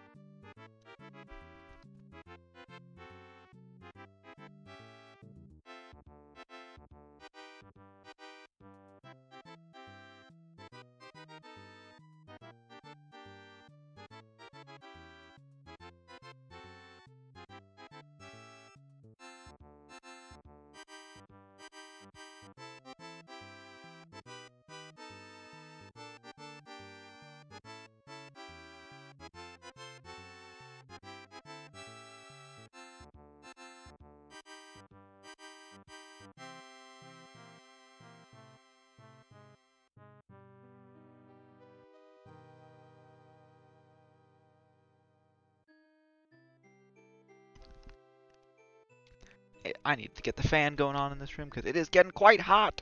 I need to get the fan going on in this room because it is getting quite hot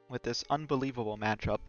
with this unbelievable matchup.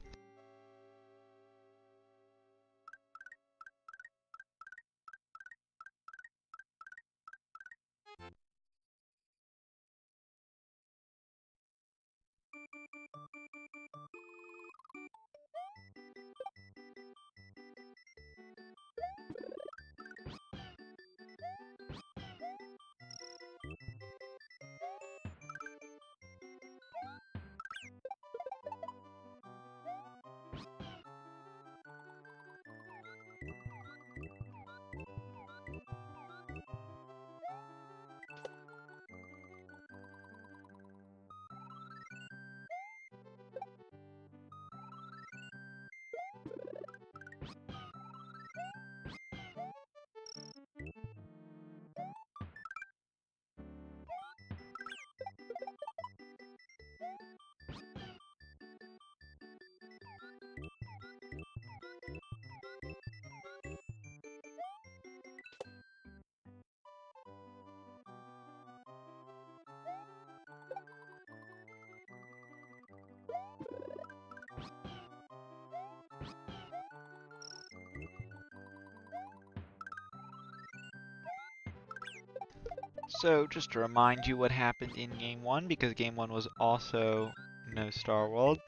So, just to remind you what happened in Game 1, because Game 1 was also no Star World.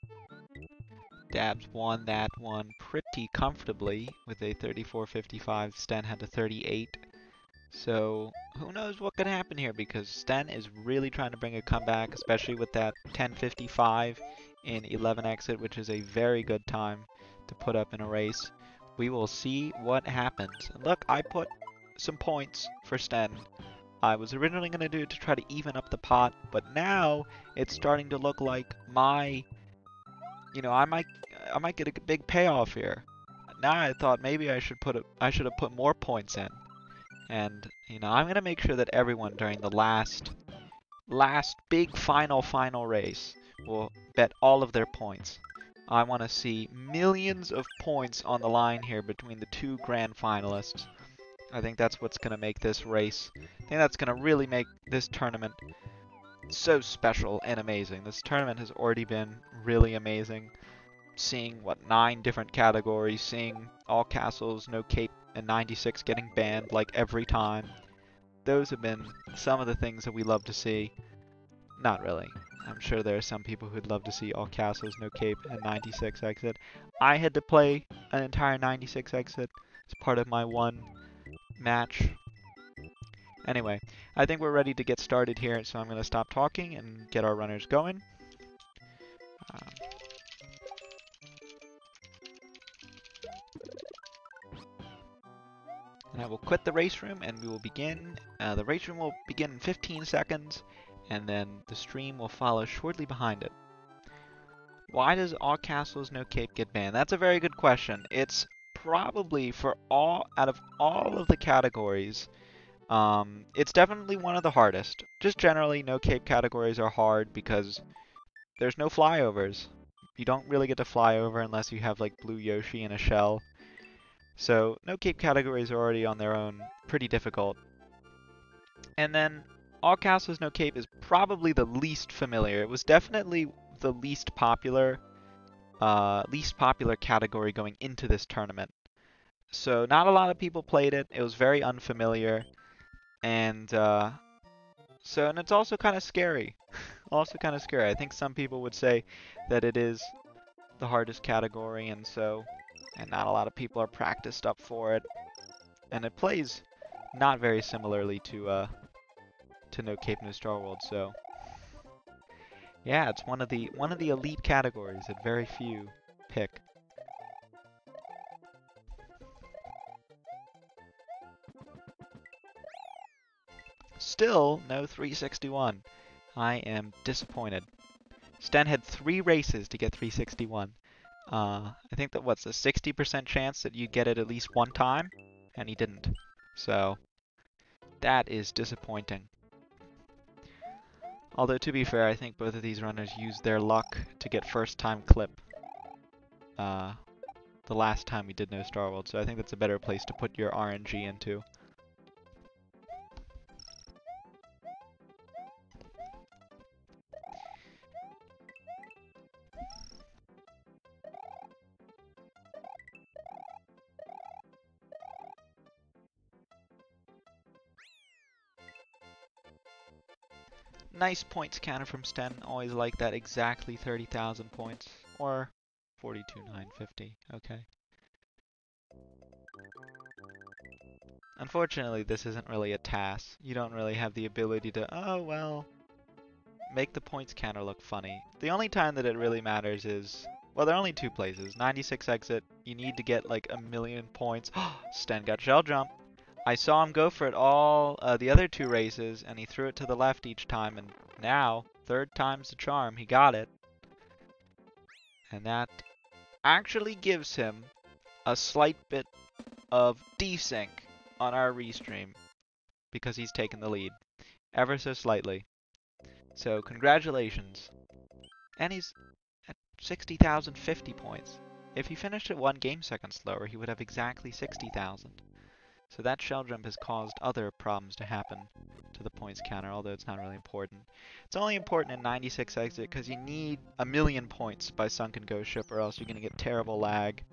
Dabz won that one pretty comfortably with a 34-55. Sten had a 38. So who knows what could happen here, because Sten is really trying to bring a comeback, especially with that 10:55 in 11 exit, which is a very good time to put up in a race. We will see what happens. And look, I put some points for Sten. I was originally going to do it to try to even up the pot, but now it's starting to look like I might get a big payoff here. Now I thought maybe I should have put more points in. And, I'm going to make sure that everyone during the last big final race will bet all of their points. I want to see millions of points on the line here between the two grand finalists. I think that's what's going to make this race. I think that's going to really make this tournament so special and amazing. This tournament has already been really amazing. Seeing, 9 different categories, seeing all castles, no cape, and 96 getting banned like every time. Those have been some of the things that we love to see. Not really. I'm sure there are some people who'd love to see all castles, no cape, and 96 exit. I had to play an entire 96 exit as part of my one match. Anyway, I think we're ready to get started here, so I'm going to stop talking and get our runners going. And I will quit the race room and we will begin. The race room will begin in 15 seconds, and then the stream will follow shortly behind it. Why does all castles no cape get banned? That's a very good question. It's probably out of all of the categories, it's definitely one of the hardest. Just generally, no cape categories are hard because there's no flyovers. You don't really get to fly over unless you have like Blue Yoshi and a shell. So no cape categories are already on their own pretty difficult. And then all castles no cape is probably the least familiar. It was definitely the least popular category going into this tournament. So not a lot of people played it. It was very unfamiliar, and it's also kind of scary. I think some people would say that it is the hardest category, and not a lot of people are practiced up for it. And it plays not very similarly to No Cape No Star World, so yeah, it's one of the elite categories that very few pick. Still no 361. I am disappointed. Sten had 3 races to get 361. I think that what's a 60% chance that you get it at least one time, and he didn't. So that is disappointing. Although to be fair, I think both of these runners used their luck to get first time clip the last time we did No Star World, so I think that's a better place to put your RNG into. Nice points counter from Sten. Always like that. Exactly 30,000 points. Or 42,950. Okay. Unfortunately, this isn't really a task. You don't really have the ability to, make the points counter look funny. The only time that it really matters is, well, there are only 2 places. 96 exit, you need to get like 1,000,000 points. Sten got shell jump. I saw him go for it all the other 2 races, and he threw it to the left each time, and now, 3rd time's the charm, he got it. And that actually gives him a slight bit of desync on our restream, because he's taken the lead, ever so slightly. So congratulations. And he's at 60,050 points. If he finished it 1 game second slower, he would have exactly 60,000. So that shell jump has caused other problems to happen to the points counter, although it's not really important. It's only important in 96 exit because you need 1,000,000 points by Sunken Ghost Ship, or else you're going to get terrible lag.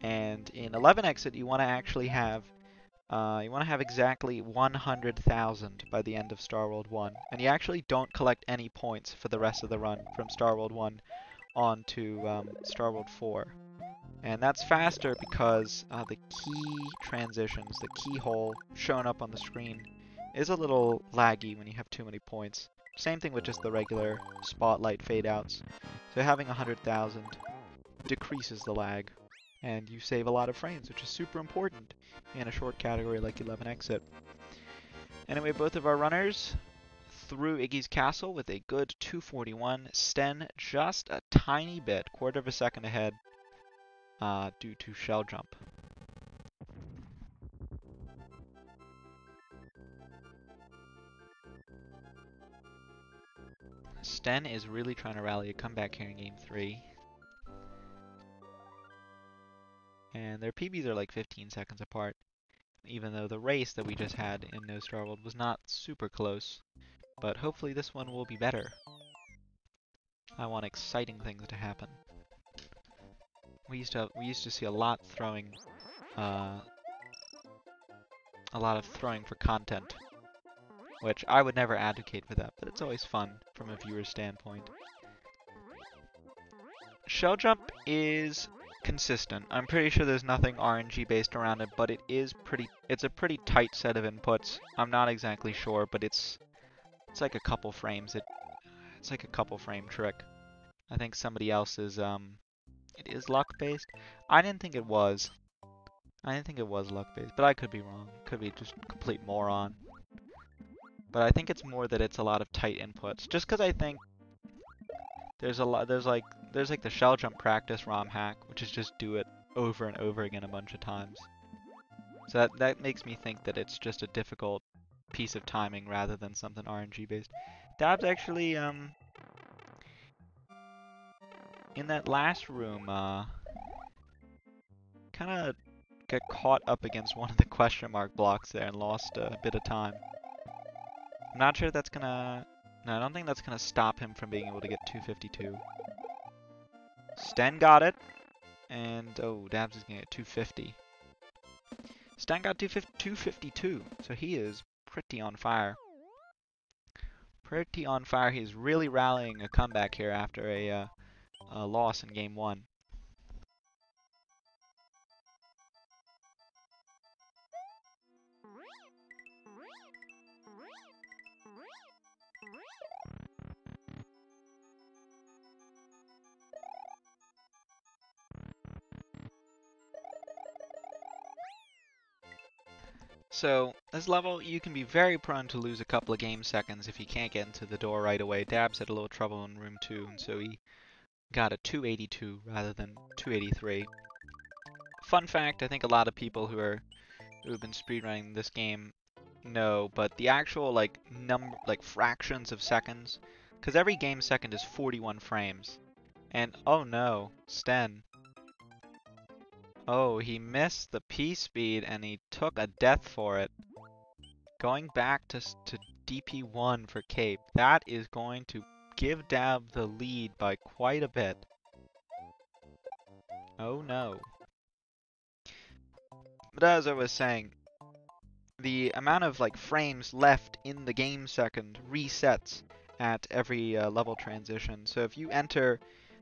And in 11 exit, you want to actually have exactly 100,000 by the end of Star World 1. And you actually don't collect any points for the rest of the run from Star World 1 on to Star World 4. And that's faster because the key transitions, the keyhole showing up on the screen is a little laggy when you have too many points. Same thing with just the regular spotlight fade outs. So having 100,000 decreases the lag, and you save a lot of frames, which is super important in a short category like 11 exit. Anyway, both of our runners through Iggy's castle with a good 241. Sten just a tiny bit, quarter of a second ahead, due to shell jump. Sten is really trying to rally a comeback here in game 3. And their PBs are like 15 seconds apart, even though the race that we just had in No Star World was not super close. But hopefully this one will be better. I want exciting things to happen. We used to see a lot of throwing for content, which I would never advocate for that, but it's always fun from a viewer's standpoint. Shell jump is consistent. I'm pretty sure there's nothing RNG based around it, but it's a pretty tight set of inputs. I'm not exactly sure, but it's like a couple frames. It's like a couple frame trick. I think somebody else is it is luck based. I didn't think it was luck based, but I could be wrong. Could be just a complete moron. But I think it's more that it's a lot of tight inputs. Just because I think there's like the shell jump practice ROM hack, which is just do it over and over again a bunch of times. So that makes me think that it's just a difficult piece of timing rather than something RNG based. Dabz actually in that last room kind of got caught up against one of the question mark blocks there and lost a bit of time. I'm not sure if that's gonna... No, I don't think that's gonna stop him from being able to get 252. Sten got it, and oh, Dabz is gonna get 250. Sten got 252, so he is pretty on fire. Pretty on fire. He's really rallying a comeback here after a loss in game 1. So, this level, you can be very prone to lose a couple of game seconds if you can't get into the door right away. Dabz had a little trouble in room 2, and so he got a 282 rather than 283. Fun fact, I think a lot of people who have been speedrunning this game know, but the actual like fractions of seconds, because every game second is 41 frames. And oh no, Sten. Oh, he missed the P speed and he took a death for it. Going back to DP1 for Cape. That is going to give Dabz the lead by quite a bit. Oh no. But as I was saying, the amount of like frames left in the game second resets at every level transition. So if you enter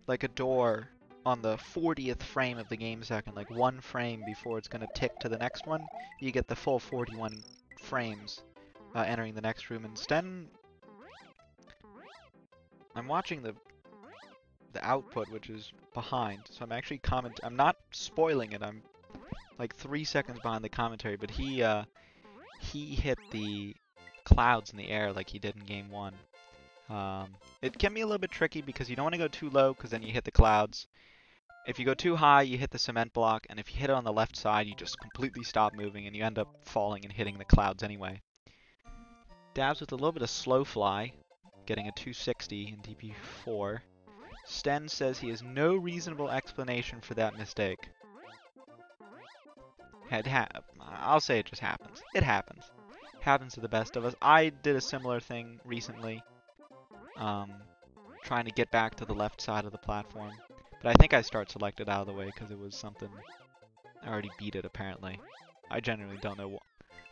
like a door on the 40th frame of the game second, like one frame before it's going to tick to the next one, you get the full 41 frames entering the next room. And Sten, I'm watching the output, which is behind, so I'm actually I'm not spoiling it. I'm like 3 seconds behind the commentary, but he hit the clouds in the air like he did in game 1. It can be a little bit tricky because you don't want to go too low because then you hit the clouds. If you go too high, you hit the cement block, and if you hit it on the left side, you just completely stop moving and you end up falling and hitting the clouds anyway. Dabz with a little bit of slow fly, getting a 260 in DP4. Sten says he has no reasonable explanation for that mistake. I'll say it just happens. It happens. Happens to the best of us. I did a similar thing recently, trying to get back to the left side of the platform. But I think I start selected out of the way because it was something... I already beat it, apparently. I genuinely don't know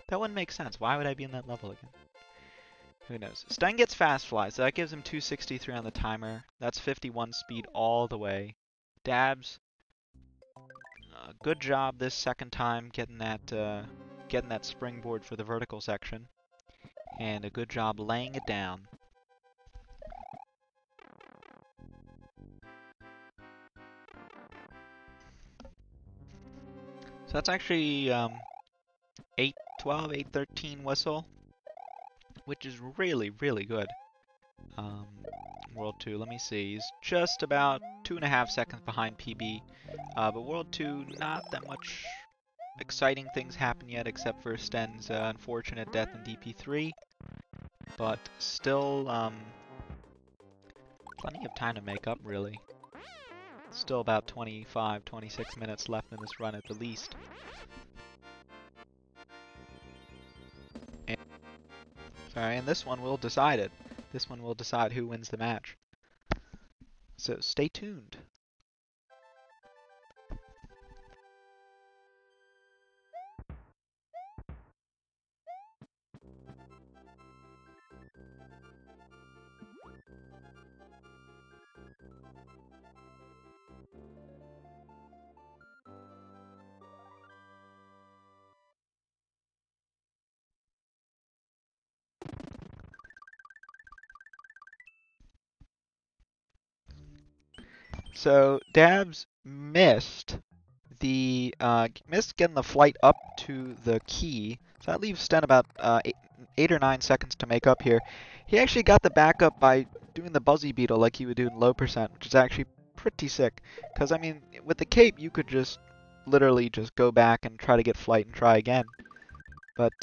that wouldn't make sense. Why would I be in that level again? Who knows? Sten gets fast fly, so that gives him 263 on the timer. That's 51 speed all the way. Dabz Good job this second time getting that springboard for the vertical section, and a good job laying it down. So that's actually 812, 813 whistle, which is really, really good. World 2, let me see, he's just about 2.5 seconds behind PB, but World 2, not that much exciting things happen yet, except for Sten's unfortunate death in DP3, but still plenty of time to make up, really. Still about 25, 26 minutes left in this run at the least. And this one will decide it. This one will decide who wins the match. So stay tuned. So Dabz missed getting the flight up to the key. So that leaves Sten about 8 or 9 seconds to make up here. He actually got the backup by doing the Buzzy Beetle like he would do in low percent, which is actually pretty sick. Because, I mean, with the cape, you could just literally just go back and try to get flight and try again. But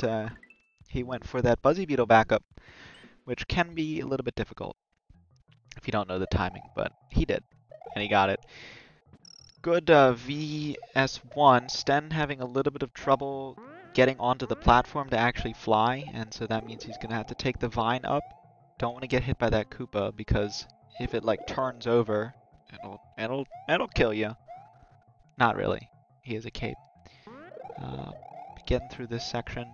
he went for that Buzzy Beetle backup, which can be a little bit difficult if you don't know the timing, but he did, and he got it. Good VS1, Sten having a little bit of trouble getting onto the platform to actually fly, and so that means he's going to have to take the vine up. Don't want to get hit by that Koopa, because if it like turns over, it'll kill you. Not really. He has a cape. Getting through this section.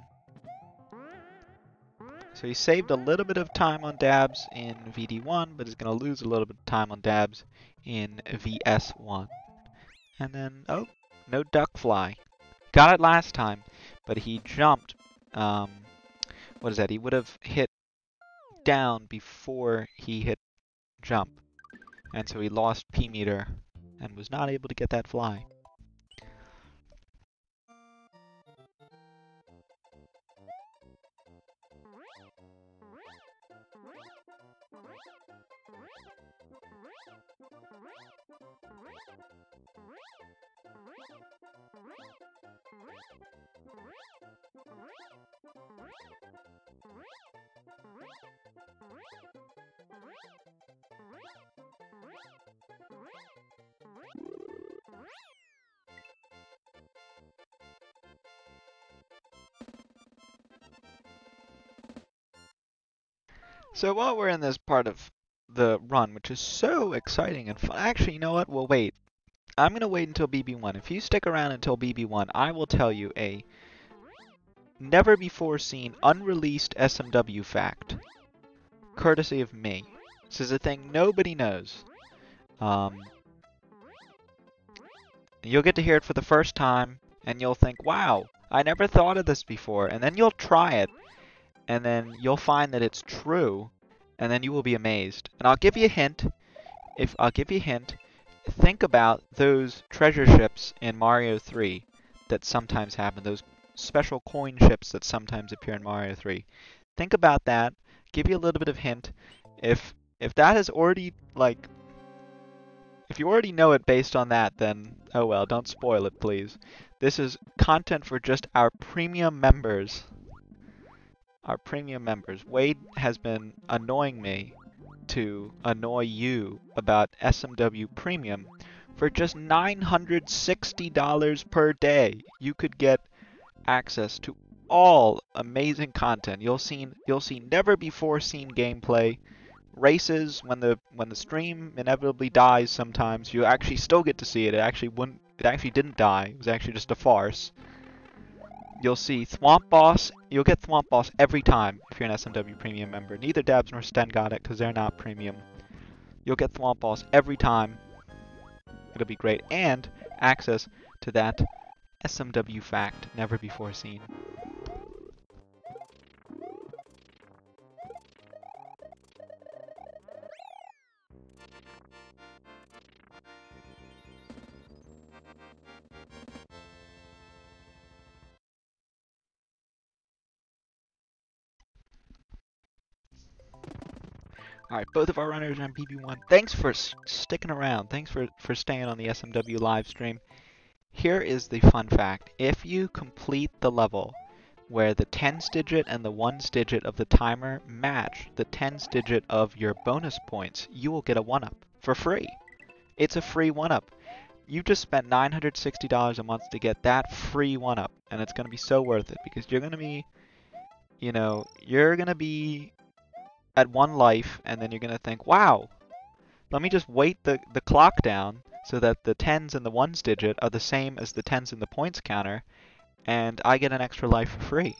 So he saved a little bit of time on Dabz in VD1, but is going to lose a little bit of time on Dabz in VS1. And then, oh, no duck fly. Got it last time, but he jumped. What is that? He would have hit down before he hit jump. And so he lost P meter and was not able to get that fly. So while we're in this part of the run, which is so exciting and fun, actually, you know what? We'll wait. I'm going to wait until BB1. If you stick around until BB1, I will tell you a never before seen unreleased SMW fact, courtesy of me. This is a thing nobody knows. You'll get to hear it for the first time, and you'll think, wow, I never thought of this before. And then you'll try it, and then you'll find that it's true, and then you will be amazed. And I'll give you a hint. Think about those treasure ships in Mario 3 that sometimes happen, those special coin ships that sometimes appear in Mario 3. Think about that. Give you a little bit of hint. If that has already, like, if you already know it based on that, then oh well, don't spoil it, please. This is content for just our premium members. Our premium members. Wade has been annoying me to annoy you about SMW Premium. For just $960 per day, you could get access to all amazing content. You'll see never before seen gameplay, races when the stream inevitably dies sometimes. You actually still get to see it. It actually didn't die. It was actually just a farce. You'll see Thwomp Boss. You'll get Thwomp Boss every time if you're an SMW Premium member. Neither Dabz nor Sten got it because they're not premium. You'll get Thwomp Boss every time. It'll be great. And access to that SMW fact never before seen. Alright, both of our runners are on BB1. Thanks for sticking around. Thanks for staying on the SMW live stream. Here is the fun fact. If you complete the level where the tens digit and the ones digit of the timer match the tens digit of your bonus points, you will get a 1-up for free. It's a free 1-up. You just spent $960 a month to get that free 1-up, and it's going to be so worth it because you're going to be, you know, you're going to be at 1 life, and then you're going to think, wow, let me just weight the clock down so that the tens and the ones digit are the same as the tens and the points counter, and I get an extra life for free.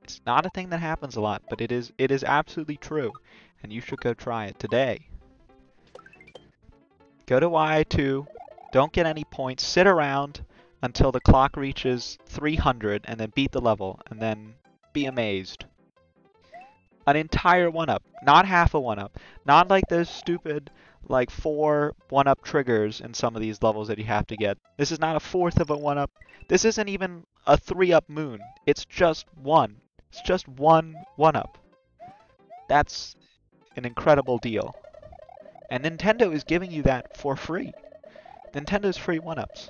It's not a thing that happens a lot, but it is absolutely true, and you should go try it today. Go to Y2, don't get any points, sit around until the clock reaches 300, and then beat the level, and then be amazed. An entire 1-up, not half a 1-up, not like those stupid like 4 1-up triggers in some of these levels that you have to get. This is not a fourth of a 1-up. This isn't even a 3-up moon. It's just one. It's just one 1-up. That's an incredible deal. And Nintendo is giving you that for free. Nintendo's free 1-ups.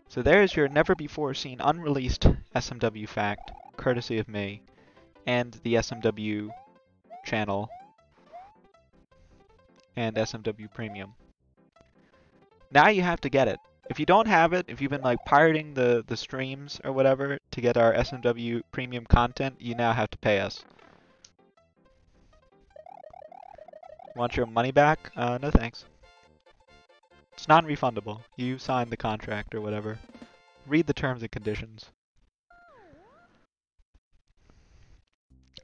So there's your never-before-seen unreleased SMW fact, courtesy of me, and the SMW channel, and SMW Premium. Now you have to get it. If you don't have it, if you've been like pirating the streams or whatever to get our SMW Premium content, you now have to pay us. Want your money back? No thanks. It's non-refundable. You signed the contract or whatever. Read the terms and conditions.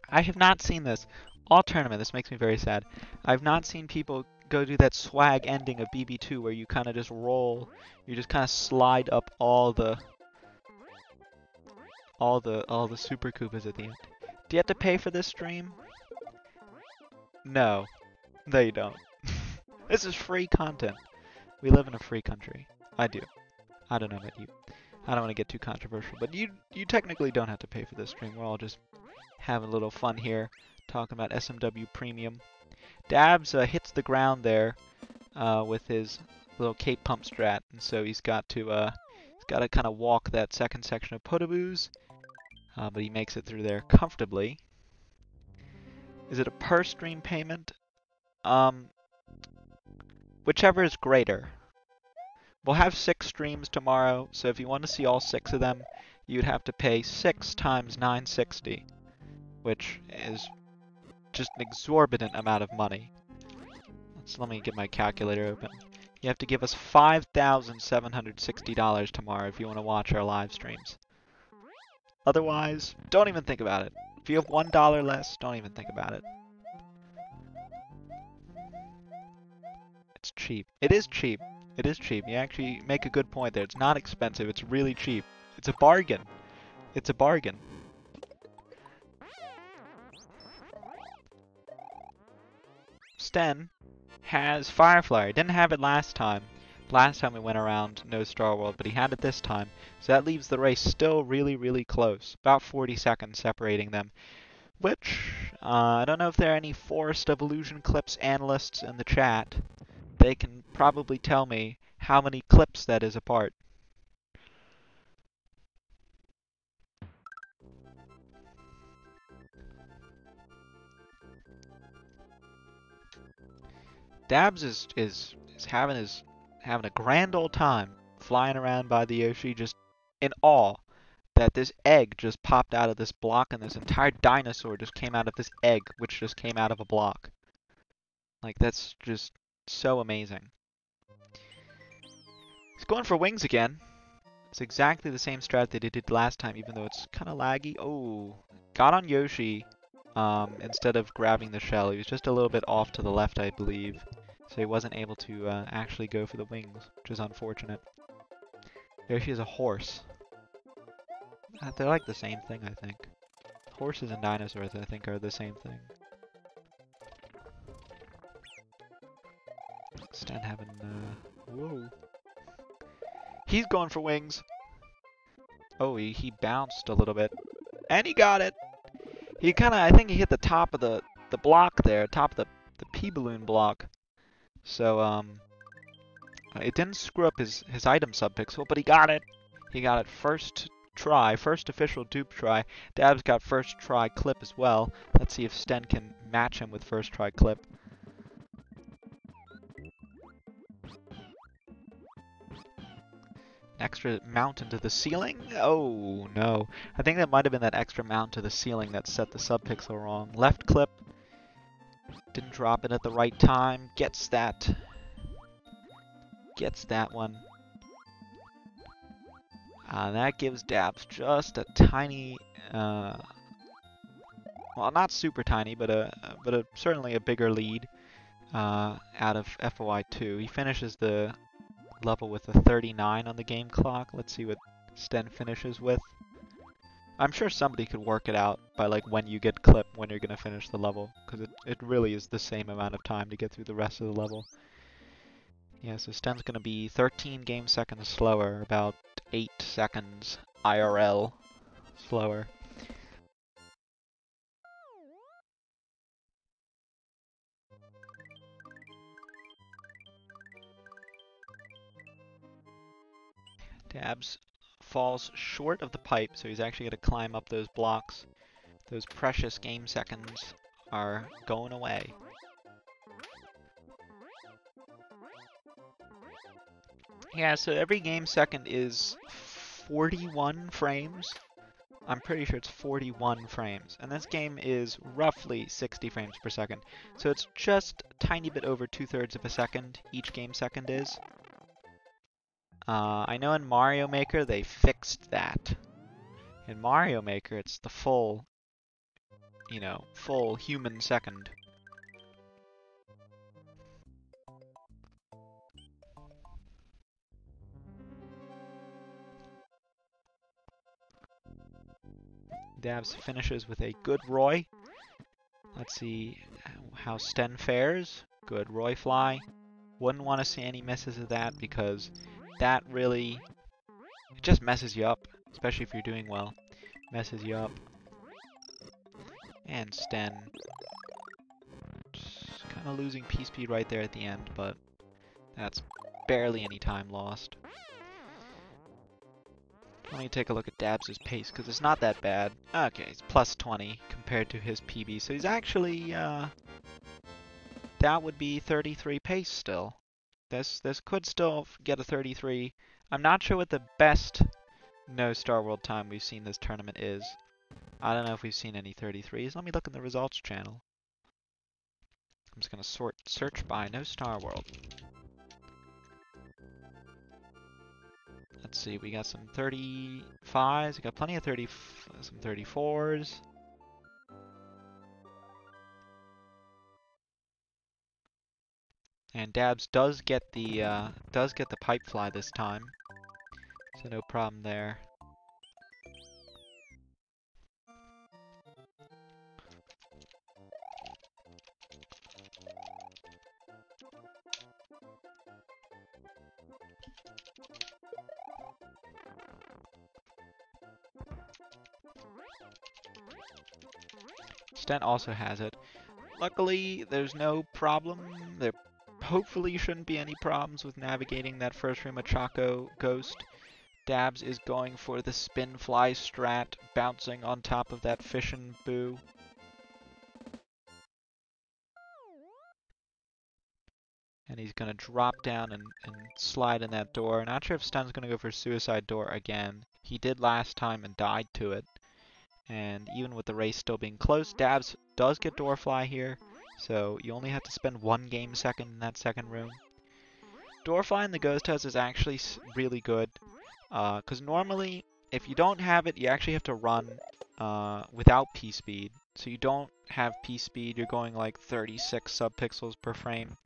I have not seen this all tournament. This makes me very sad. I've not seen people go do that swag ending of BB2 where you kind of just roll. You just kind of slide up all the Super Koopas at the end. Do you have to pay for this stream? No. No, you don't. This is free content. We live in a free country. I do. I don't know about you. I don't want to get too controversial, but you technically don't have to pay for this stream. We're all just having a little fun here, talking about SMW Premium. Dabz hits the ground there with his little cape pump strat, and so he's got to kind of walk that second section of Podoboos, but he makes it through there comfortably. Is it a per stream payment? Whichever is greater. We'll have 6 streams tomorrow, so if you want to see all 6 of them, you'd have to pay 6 times $960, which is just an exorbitant amount of money. Let me get my calculator open. You have to give us $5,760 tomorrow if you want to watch our live streams. Otherwise, don't even think about it. If you have $1 less, don't even think about it. It's cheap. It is cheap. It is cheap. You actually make a good point there. It's not expensive. It's really cheap. It's a bargain. It's a bargain. Sten has Firefly. He didn't have it last time. Last time we went around No Star World, but he had it this time. So that leaves the race still really, really close. About 40 seconds separating them. Which, I don't know if there are any Forest of Illusion Clips analysts in the chat. They can probably tell me how many clips that is apart. Dabz is having a grand old time flying around by the Yoshi, just in awe that this egg just popped out of this block and this entire dinosaur just came out of this egg, which just came out of a block. Like, that's just so amazing. He's going for wings again. It's exactly the same strat that he did last time, even though it's kind of laggy. Oh, got on Yoshi. instead of grabbing the shell. He was just a little bit off to the left, I believe. So he wasn't able to actually go for the wings, which is unfortunate. There she is, a horse. They're like the same thing, I think. Horses and dinosaurs, I think, are the same thing. Sten having, whoa. He's going for wings. Oh, he bounced a little bit. And he got it! He kinda, I think he hit the top of the block there, top of the P-balloon block. So, it didn't screw up his item subpixel, but he got it! He got it first try, first official dupe try. Dabz got first try clip as well. Let's see if Sten can match him with first try clip. Extra mount into the ceiling? Oh, no. I think that might have been that extra mount to the ceiling that set the subpixel wrong. Left clip. Didn't drop it at the right time. Gets that. Gets that one. That gives Dabz just a tiny, well, not super tiny, but certainly a bigger lead out of FOI2. He finishes the level with a 39 on the game clock. Let's see what Sten finishes with. I'm sure somebody could work it out by like when you get clip, when you're going to finish the level, because it really is the same amount of time to get through the rest of the level. Yeah, so Sten's going to be 13 game seconds slower, about 8 seconds IRL slower. Dabz falls short of the pipe, so he's actually going to climb up those blocks. Those precious game seconds are going away. Yeah, so every game second is 41 frames. I'm pretty sure it's 41 frames. And this game is roughly 60 frames per second. So it's just a tiny bit over 2/3 of a second, each game second is. I know in Mario Maker they fixed that. In Mario Maker it's the full, you know, full human second. Dabz finishes with a good Roy. Let's see how Sten fares. Good Roy fly. Wouldn't want to see any misses of that because that really, it just messes you up, especially if you're doing well. Messes you up. And Sten just kind of losing P-speed right there at the end, but that's barely any time lost. Let me take a look at Dabz's pace, because it's not that bad. Okay, it's plus 20 compared to his PB, so he's actually, that would be 33 pace still. This could still get a 33. I'm not sure what the best no Star World time we've seen this tournament is. I don't know if we've seen any 33s. Let me look in the results channel. I'm just going to search by no Star World. Let's see, we got some 35s, we got plenty of some 34s. And Dabz does get the pipe fly this time, so no problem there. Sten also has it. Luckily, there's no problem. There hopefully shouldn't be any problems with navigating that first room of Choco Ghost. Dabz is going for the spin fly strat, bouncing on top of that fish and boo. And he's going to drop down and slide in that door. Not sure if Sten's going to go for suicide door again. He did last time and died to it. And even with the race still being close, Dabz does get door fly here. So you only have to spend 1 game second in that second room. Door fly in the Ghost House is actually really good. Because normally, if you don't have it, you actually have to run without P-speed. So you don't have P-speed, you're going like 36 subpixels per frame.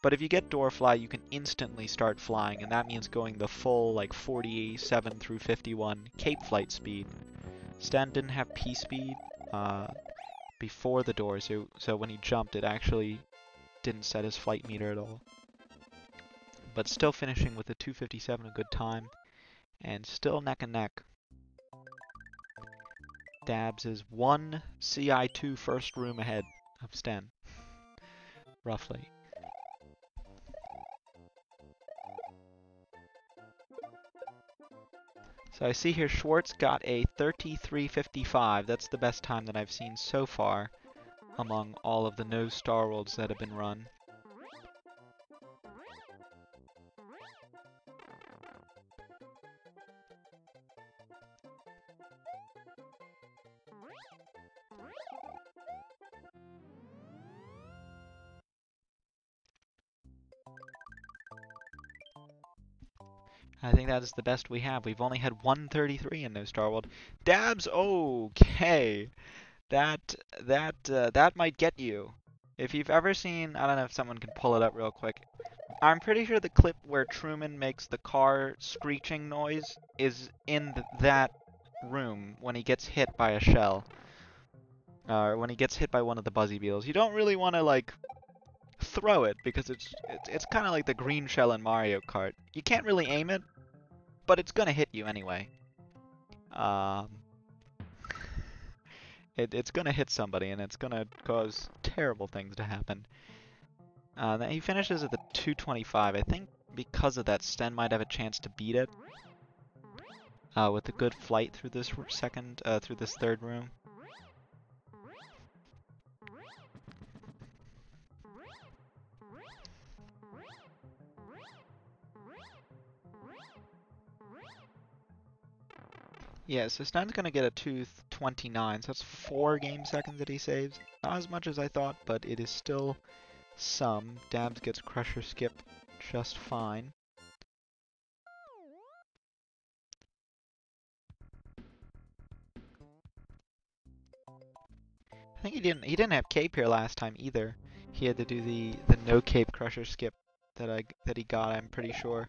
But if you get door fly, you can instantly start flying, and that means going the full like 47 through 51 cape flight speed. Sten didn't have P-speed before the door, so when he jumped, it actually didn't set his flight meter at all. But still finishing with a 2:57, a good time, and still neck and neck. Dabz is 1 CI2 first room ahead of Sten, roughly. So I see here Schwartz got a 33:55. That's the best time that I've seen so far among all of the no Star Worlds that have been run. I think that is the best we have. We've only had 133 in No Star World. Dabz, okay. That might get you. If you've ever seen, I don't know if someone can pull it up real quick. I'm pretty sure the clip where Truman makes the car screeching noise is in that room when he gets hit by a shell. Or when he gets hit by one of the Buzzy Beetles. You don't really want to like throw it because it's kind of like the green shell in Mario Kart. You can't really aim it, but it's gonna hit you anyway. It's gonna hit somebody, and it's gonna cause terrible things to happen. Then he finishes at the 2:25. I think because of that, Sten might have a chance to beat it with a good flight through this through this third room. Yeah, so Sten's gonna get a 2:29, so that's 4 game seconds that he saves. Not as much as I thought, but it is still some. Dabz gets Crusher Skip just fine. I think he didn't have cape here last time either. He had to do the no cape Crusher Skip that he got, I'm pretty sure.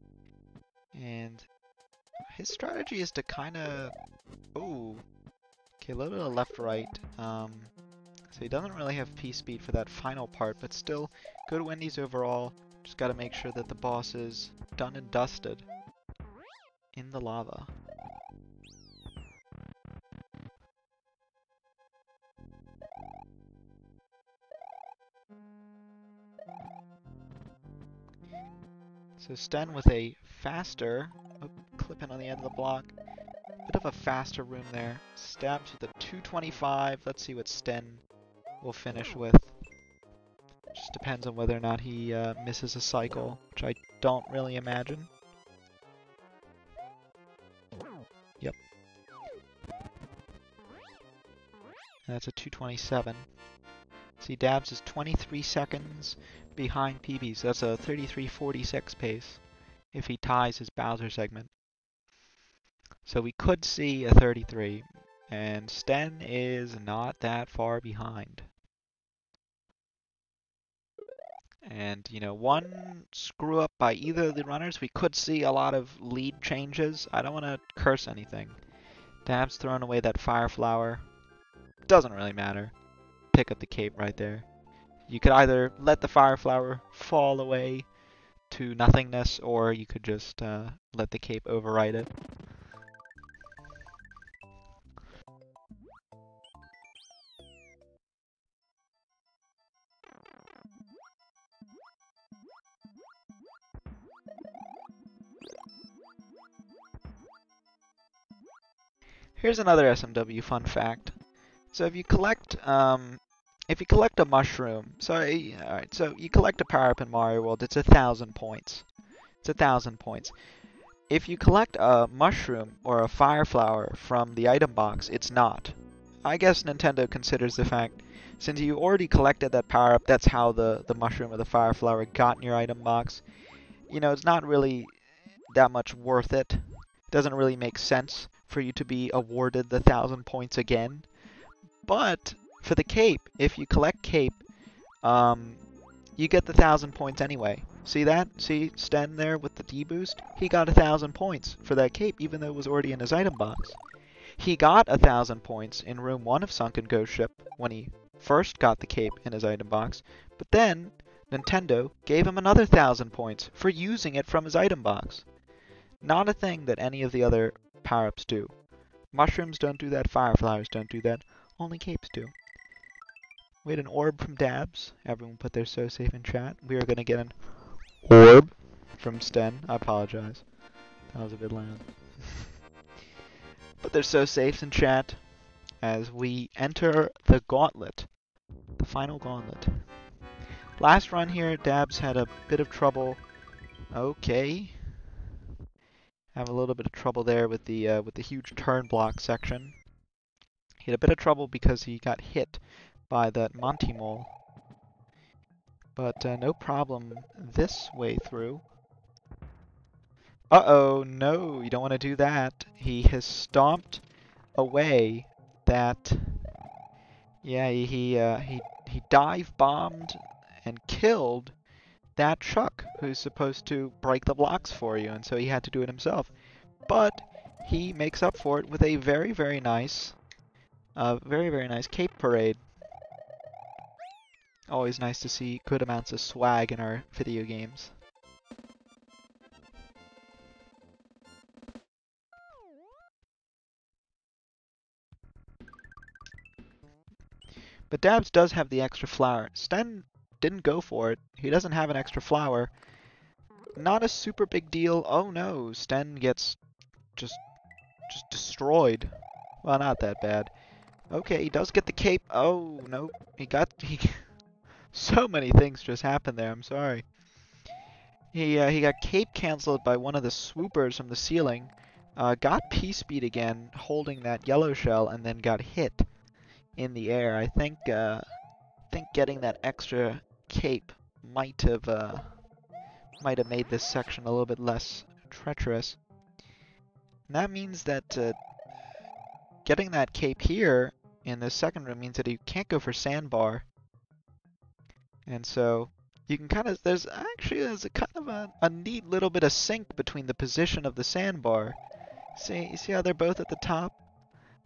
And his strategy is to kind of... Ooh. Okay, a little bit of left-right. So he doesn't really have P-speed for that final part, but still good Wendy's overall. Just got to make sure that the boss is done and dusted in the lava. So Sten with a faster... Oh, clipping on the end of the block. Bit of a faster room there. Stabs with a 2:25. Let's see what Sten will finish with. Just depends on whether or not he misses a cycle, which I don't really imagine. Yep. And that's a 2:27. See, Dabz is 23 seconds behind PB, so that's a 33:46 pace if he ties his Bowser segment. So we could see a 33, and Sten is not that far behind. And, you know, one screw up by either of the runners, we could see a lot of lead changes. I don't want to curse anything. Dabz throwing away that Fire Flower. Doesn't really matter. Pick up the cape right there. You could either let the Fire Flower fall away to nothingness, or you could just let the cape override it. Here's another SMW fun fact. So if you collect a mushroom, alright, so you collect a power-up in Mario World, it's 1,000 points. It's 1,000 points. If you collect a mushroom or a fire flower from the item box, it's not. I guess Nintendo considers the fact, since you already collected that power-up, that's how the mushroom or the fire flower got in your item box. You know, it's not really that much worth it. It doesn't really make sense for you to be awarded the 1,000 points again. But for the cape, if you collect cape, you get the 1,000 points anyway. See that? See Sten there with the D boost? He got 1,000 points for that cape, even though it was already in his item box. He got 1,000 points in room 1 of Sunken Ghost Ship when he first got the cape in his item box, but then Nintendo gave him another 1,000 points for using it from his item box. Not a thing that any of the other power-ups do. Mushrooms don't do that, fireflowers don't do that, only capes do. We had an orb from Dabz. Everyone put their so safe in chat. We are going to get an orb from Sten. I apologize. That was a bit loud. But they're so safe in chat as we enter the gauntlet. The final gauntlet. Last run here, Dabz had a bit of trouble. Okay. Have a little bit of trouble there with the huge turn block section. He had a bit of trouble because he got hit by that Monty Mole. But no problem this way through. Uh-oh, no, you don't want to do that. He has stomped away that... Yeah, he dive bombed and killed that Chuck, who's supposed to break the blocks for you, and so he had to do it himself. But he makes up for it with a very, very nice cape parade. Always nice to see good amounts of swag in our video games. But Dabz does have the extra flower. Sten didn't go for it. He doesn't have an extra flower. Not a super big deal. Oh no, Sten gets just destroyed. Well, not that bad. Okay, he does get the cape. Oh no, he so many things just happened there. I'm sorry. He got cape canceled by one of the swoopers from the ceiling. Got P-speed again, holding that yellow shell, and then got hit in the air. I think getting that extra cape might have made this section a little bit less treacherous. And that means that getting that cape here in the second room means that you can't go for sandbar. And so you can there's a kind of a neat little bit of sync between the position of the sandbar. You see how they're both at the top?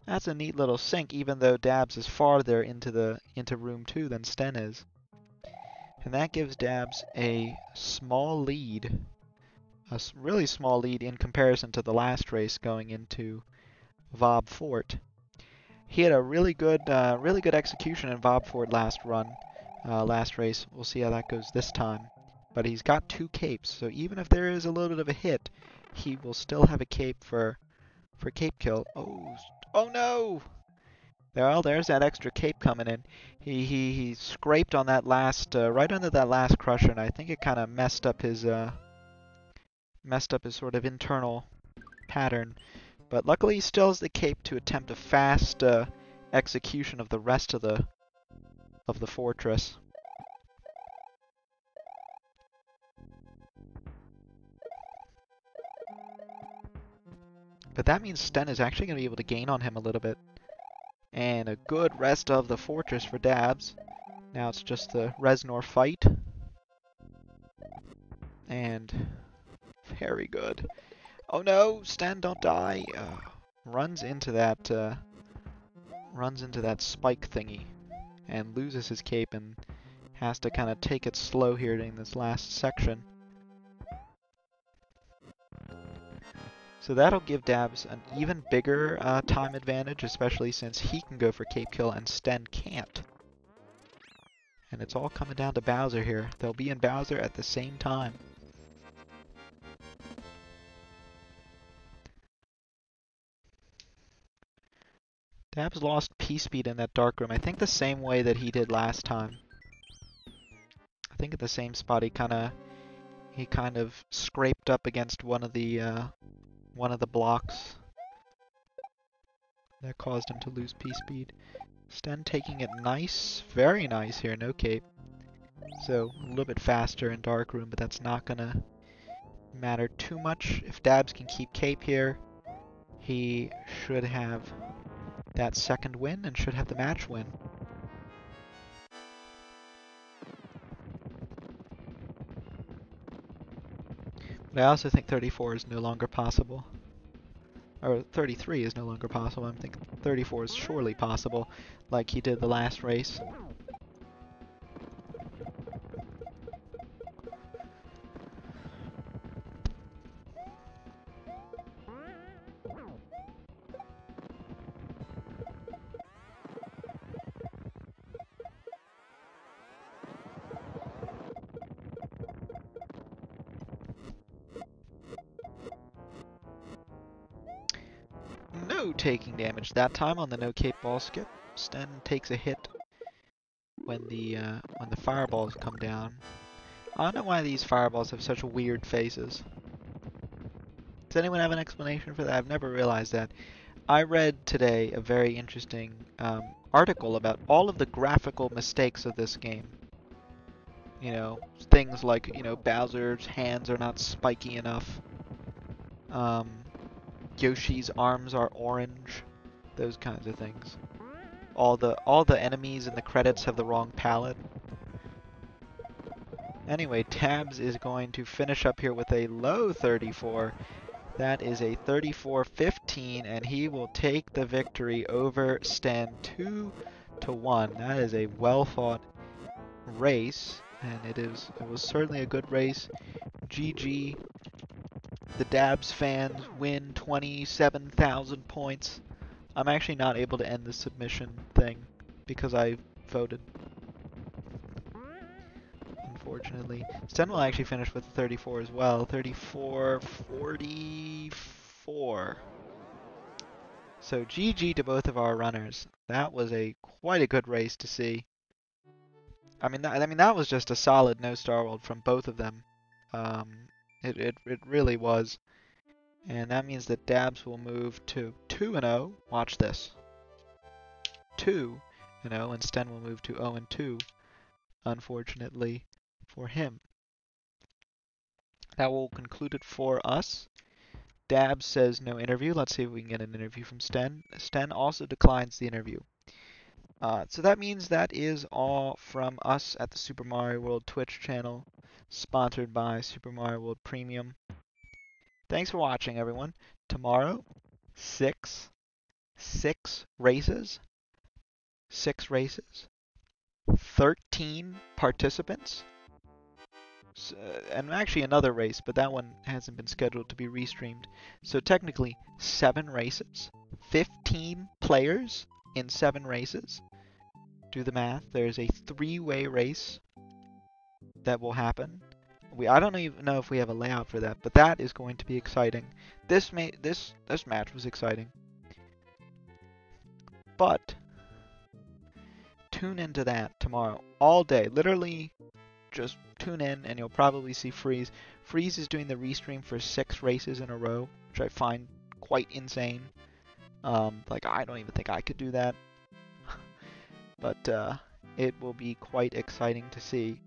That's a neat little sync, even though Dabz is farther into room 2 than Sten is. And that gives Dabz a small lead. A really small lead in comparison to the last race going into Vob Fort. He had a really good execution in Vob Fort last race. We'll see how that goes this time. But he's got 2 capes, so even if there is a little bit of a hit, he will still have a cape for cape kill. Oh no! There's that extra cape coming in. He scraped on that last right under that last crusher, and I think it kind of messed up his sort of internal pattern. But luckily he still has the cape to attempt a fast execution of the rest of the fortress. But that means Sten is actually going to be able to gain on him a little bit. And a good rest of the fortress for Dabz. Now it's just the Reznor fight. And very good. Oh no, Sten, don't die. Runs into that spike thingy and loses his cape and has to kind of take it slow here in this last section. So that'll give Dabz an even bigger time advantage, especially since he can go for cape kill and Sten can't. And it's all coming down to Bowser here. They'll be in Bowser at the same time. Dabz lost P-speed in that dark room, I think the same way that he did last time. I think at the same spot he kind of scraped up against one of the blocks that caused him to lose P-speed. Sten taking it nice, very nice here, no cape. So a little bit faster in dark room, but that's not gonna matter too much. If Dabz can keep cape here, he should have that second win and should have the match win. But I also think 34 is no longer possible. Or 33 is no longer possible. I'm thinking 34 is surely possible, like he did the last race. No taking damage that time on the no cape ball skip. Sten takes a hit when the fireballs come down. I don't know why these fireballs have such weird faces. Does anyone have an explanation for that? I've never realized that. I read today a very interesting article about all of the graphical mistakes of this game. You know, things like, you know, Bowser's hands are not spiky enough. Yoshi's arms are orange. Those kinds of things. All the enemies in the credits have the wrong palette. Anyway, Dabz is going to finish up here with a low 34. That is a 34-15, and he will take the victory over Sten 2-1. That is a well-fought race, and it was certainly a good race. GG. The Dabz fans win 27,000 points. I'm actually not able to end the submission thing because I voted. Unfortunately. Sten will actually finish with 34 as well. 34-44. So GG to both of our runners. That was quite a good race to see. I mean that was just a solid no Star World from both of them. It really was. And that means that Dabz will move to 2-0. Watch this. 2-0, and Sten will move to 0-2, unfortunately for him. That will conclude it for us. Dabz says no interview. Let's see if we can get an interview from Sten. Sten also declines the interview. So that means that is all from us at the Super Mario World Twitch channel, sponsored by Super Mario World Premium. Thanks for watching, everyone. Tomorrow, six races. 6 races. 13 participants. And actually another race, but that one hasn't been scheduled to be restreamed. So technically 7 races, 15 players in 7 races. Do the math. There's a 3-way race that will happen. I don't even know if we have a layout for that, but that is going to be exciting. This match was exciting. But tune into that tomorrow all day. Literally just tune in and you'll probably see Freeze. Freeze is doing the restream for 6 races in a row, which I find quite insane. Like, I don't even think I could do that. But it will be quite exciting to see.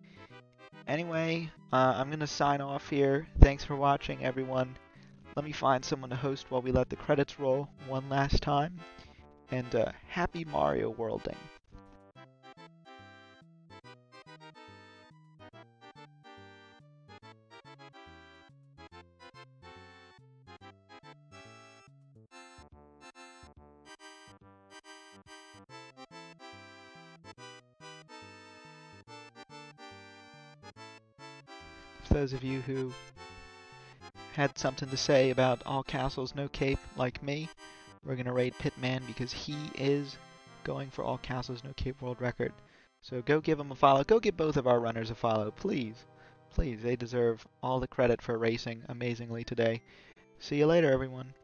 Anyway, I'm going to sign off here. Thanks for watching, everyone. Let me find someone to host while we let the credits roll one last time. And happy Mario Worlding. For those of you who had something to say about All Castles No Cape like me, we're going to raid Pitman because he is going for All Castles No Cape world record. So go give him a follow. Go give both of our runners a follow, please. Please, they deserve all the credit for racing amazingly today. See you later, everyone.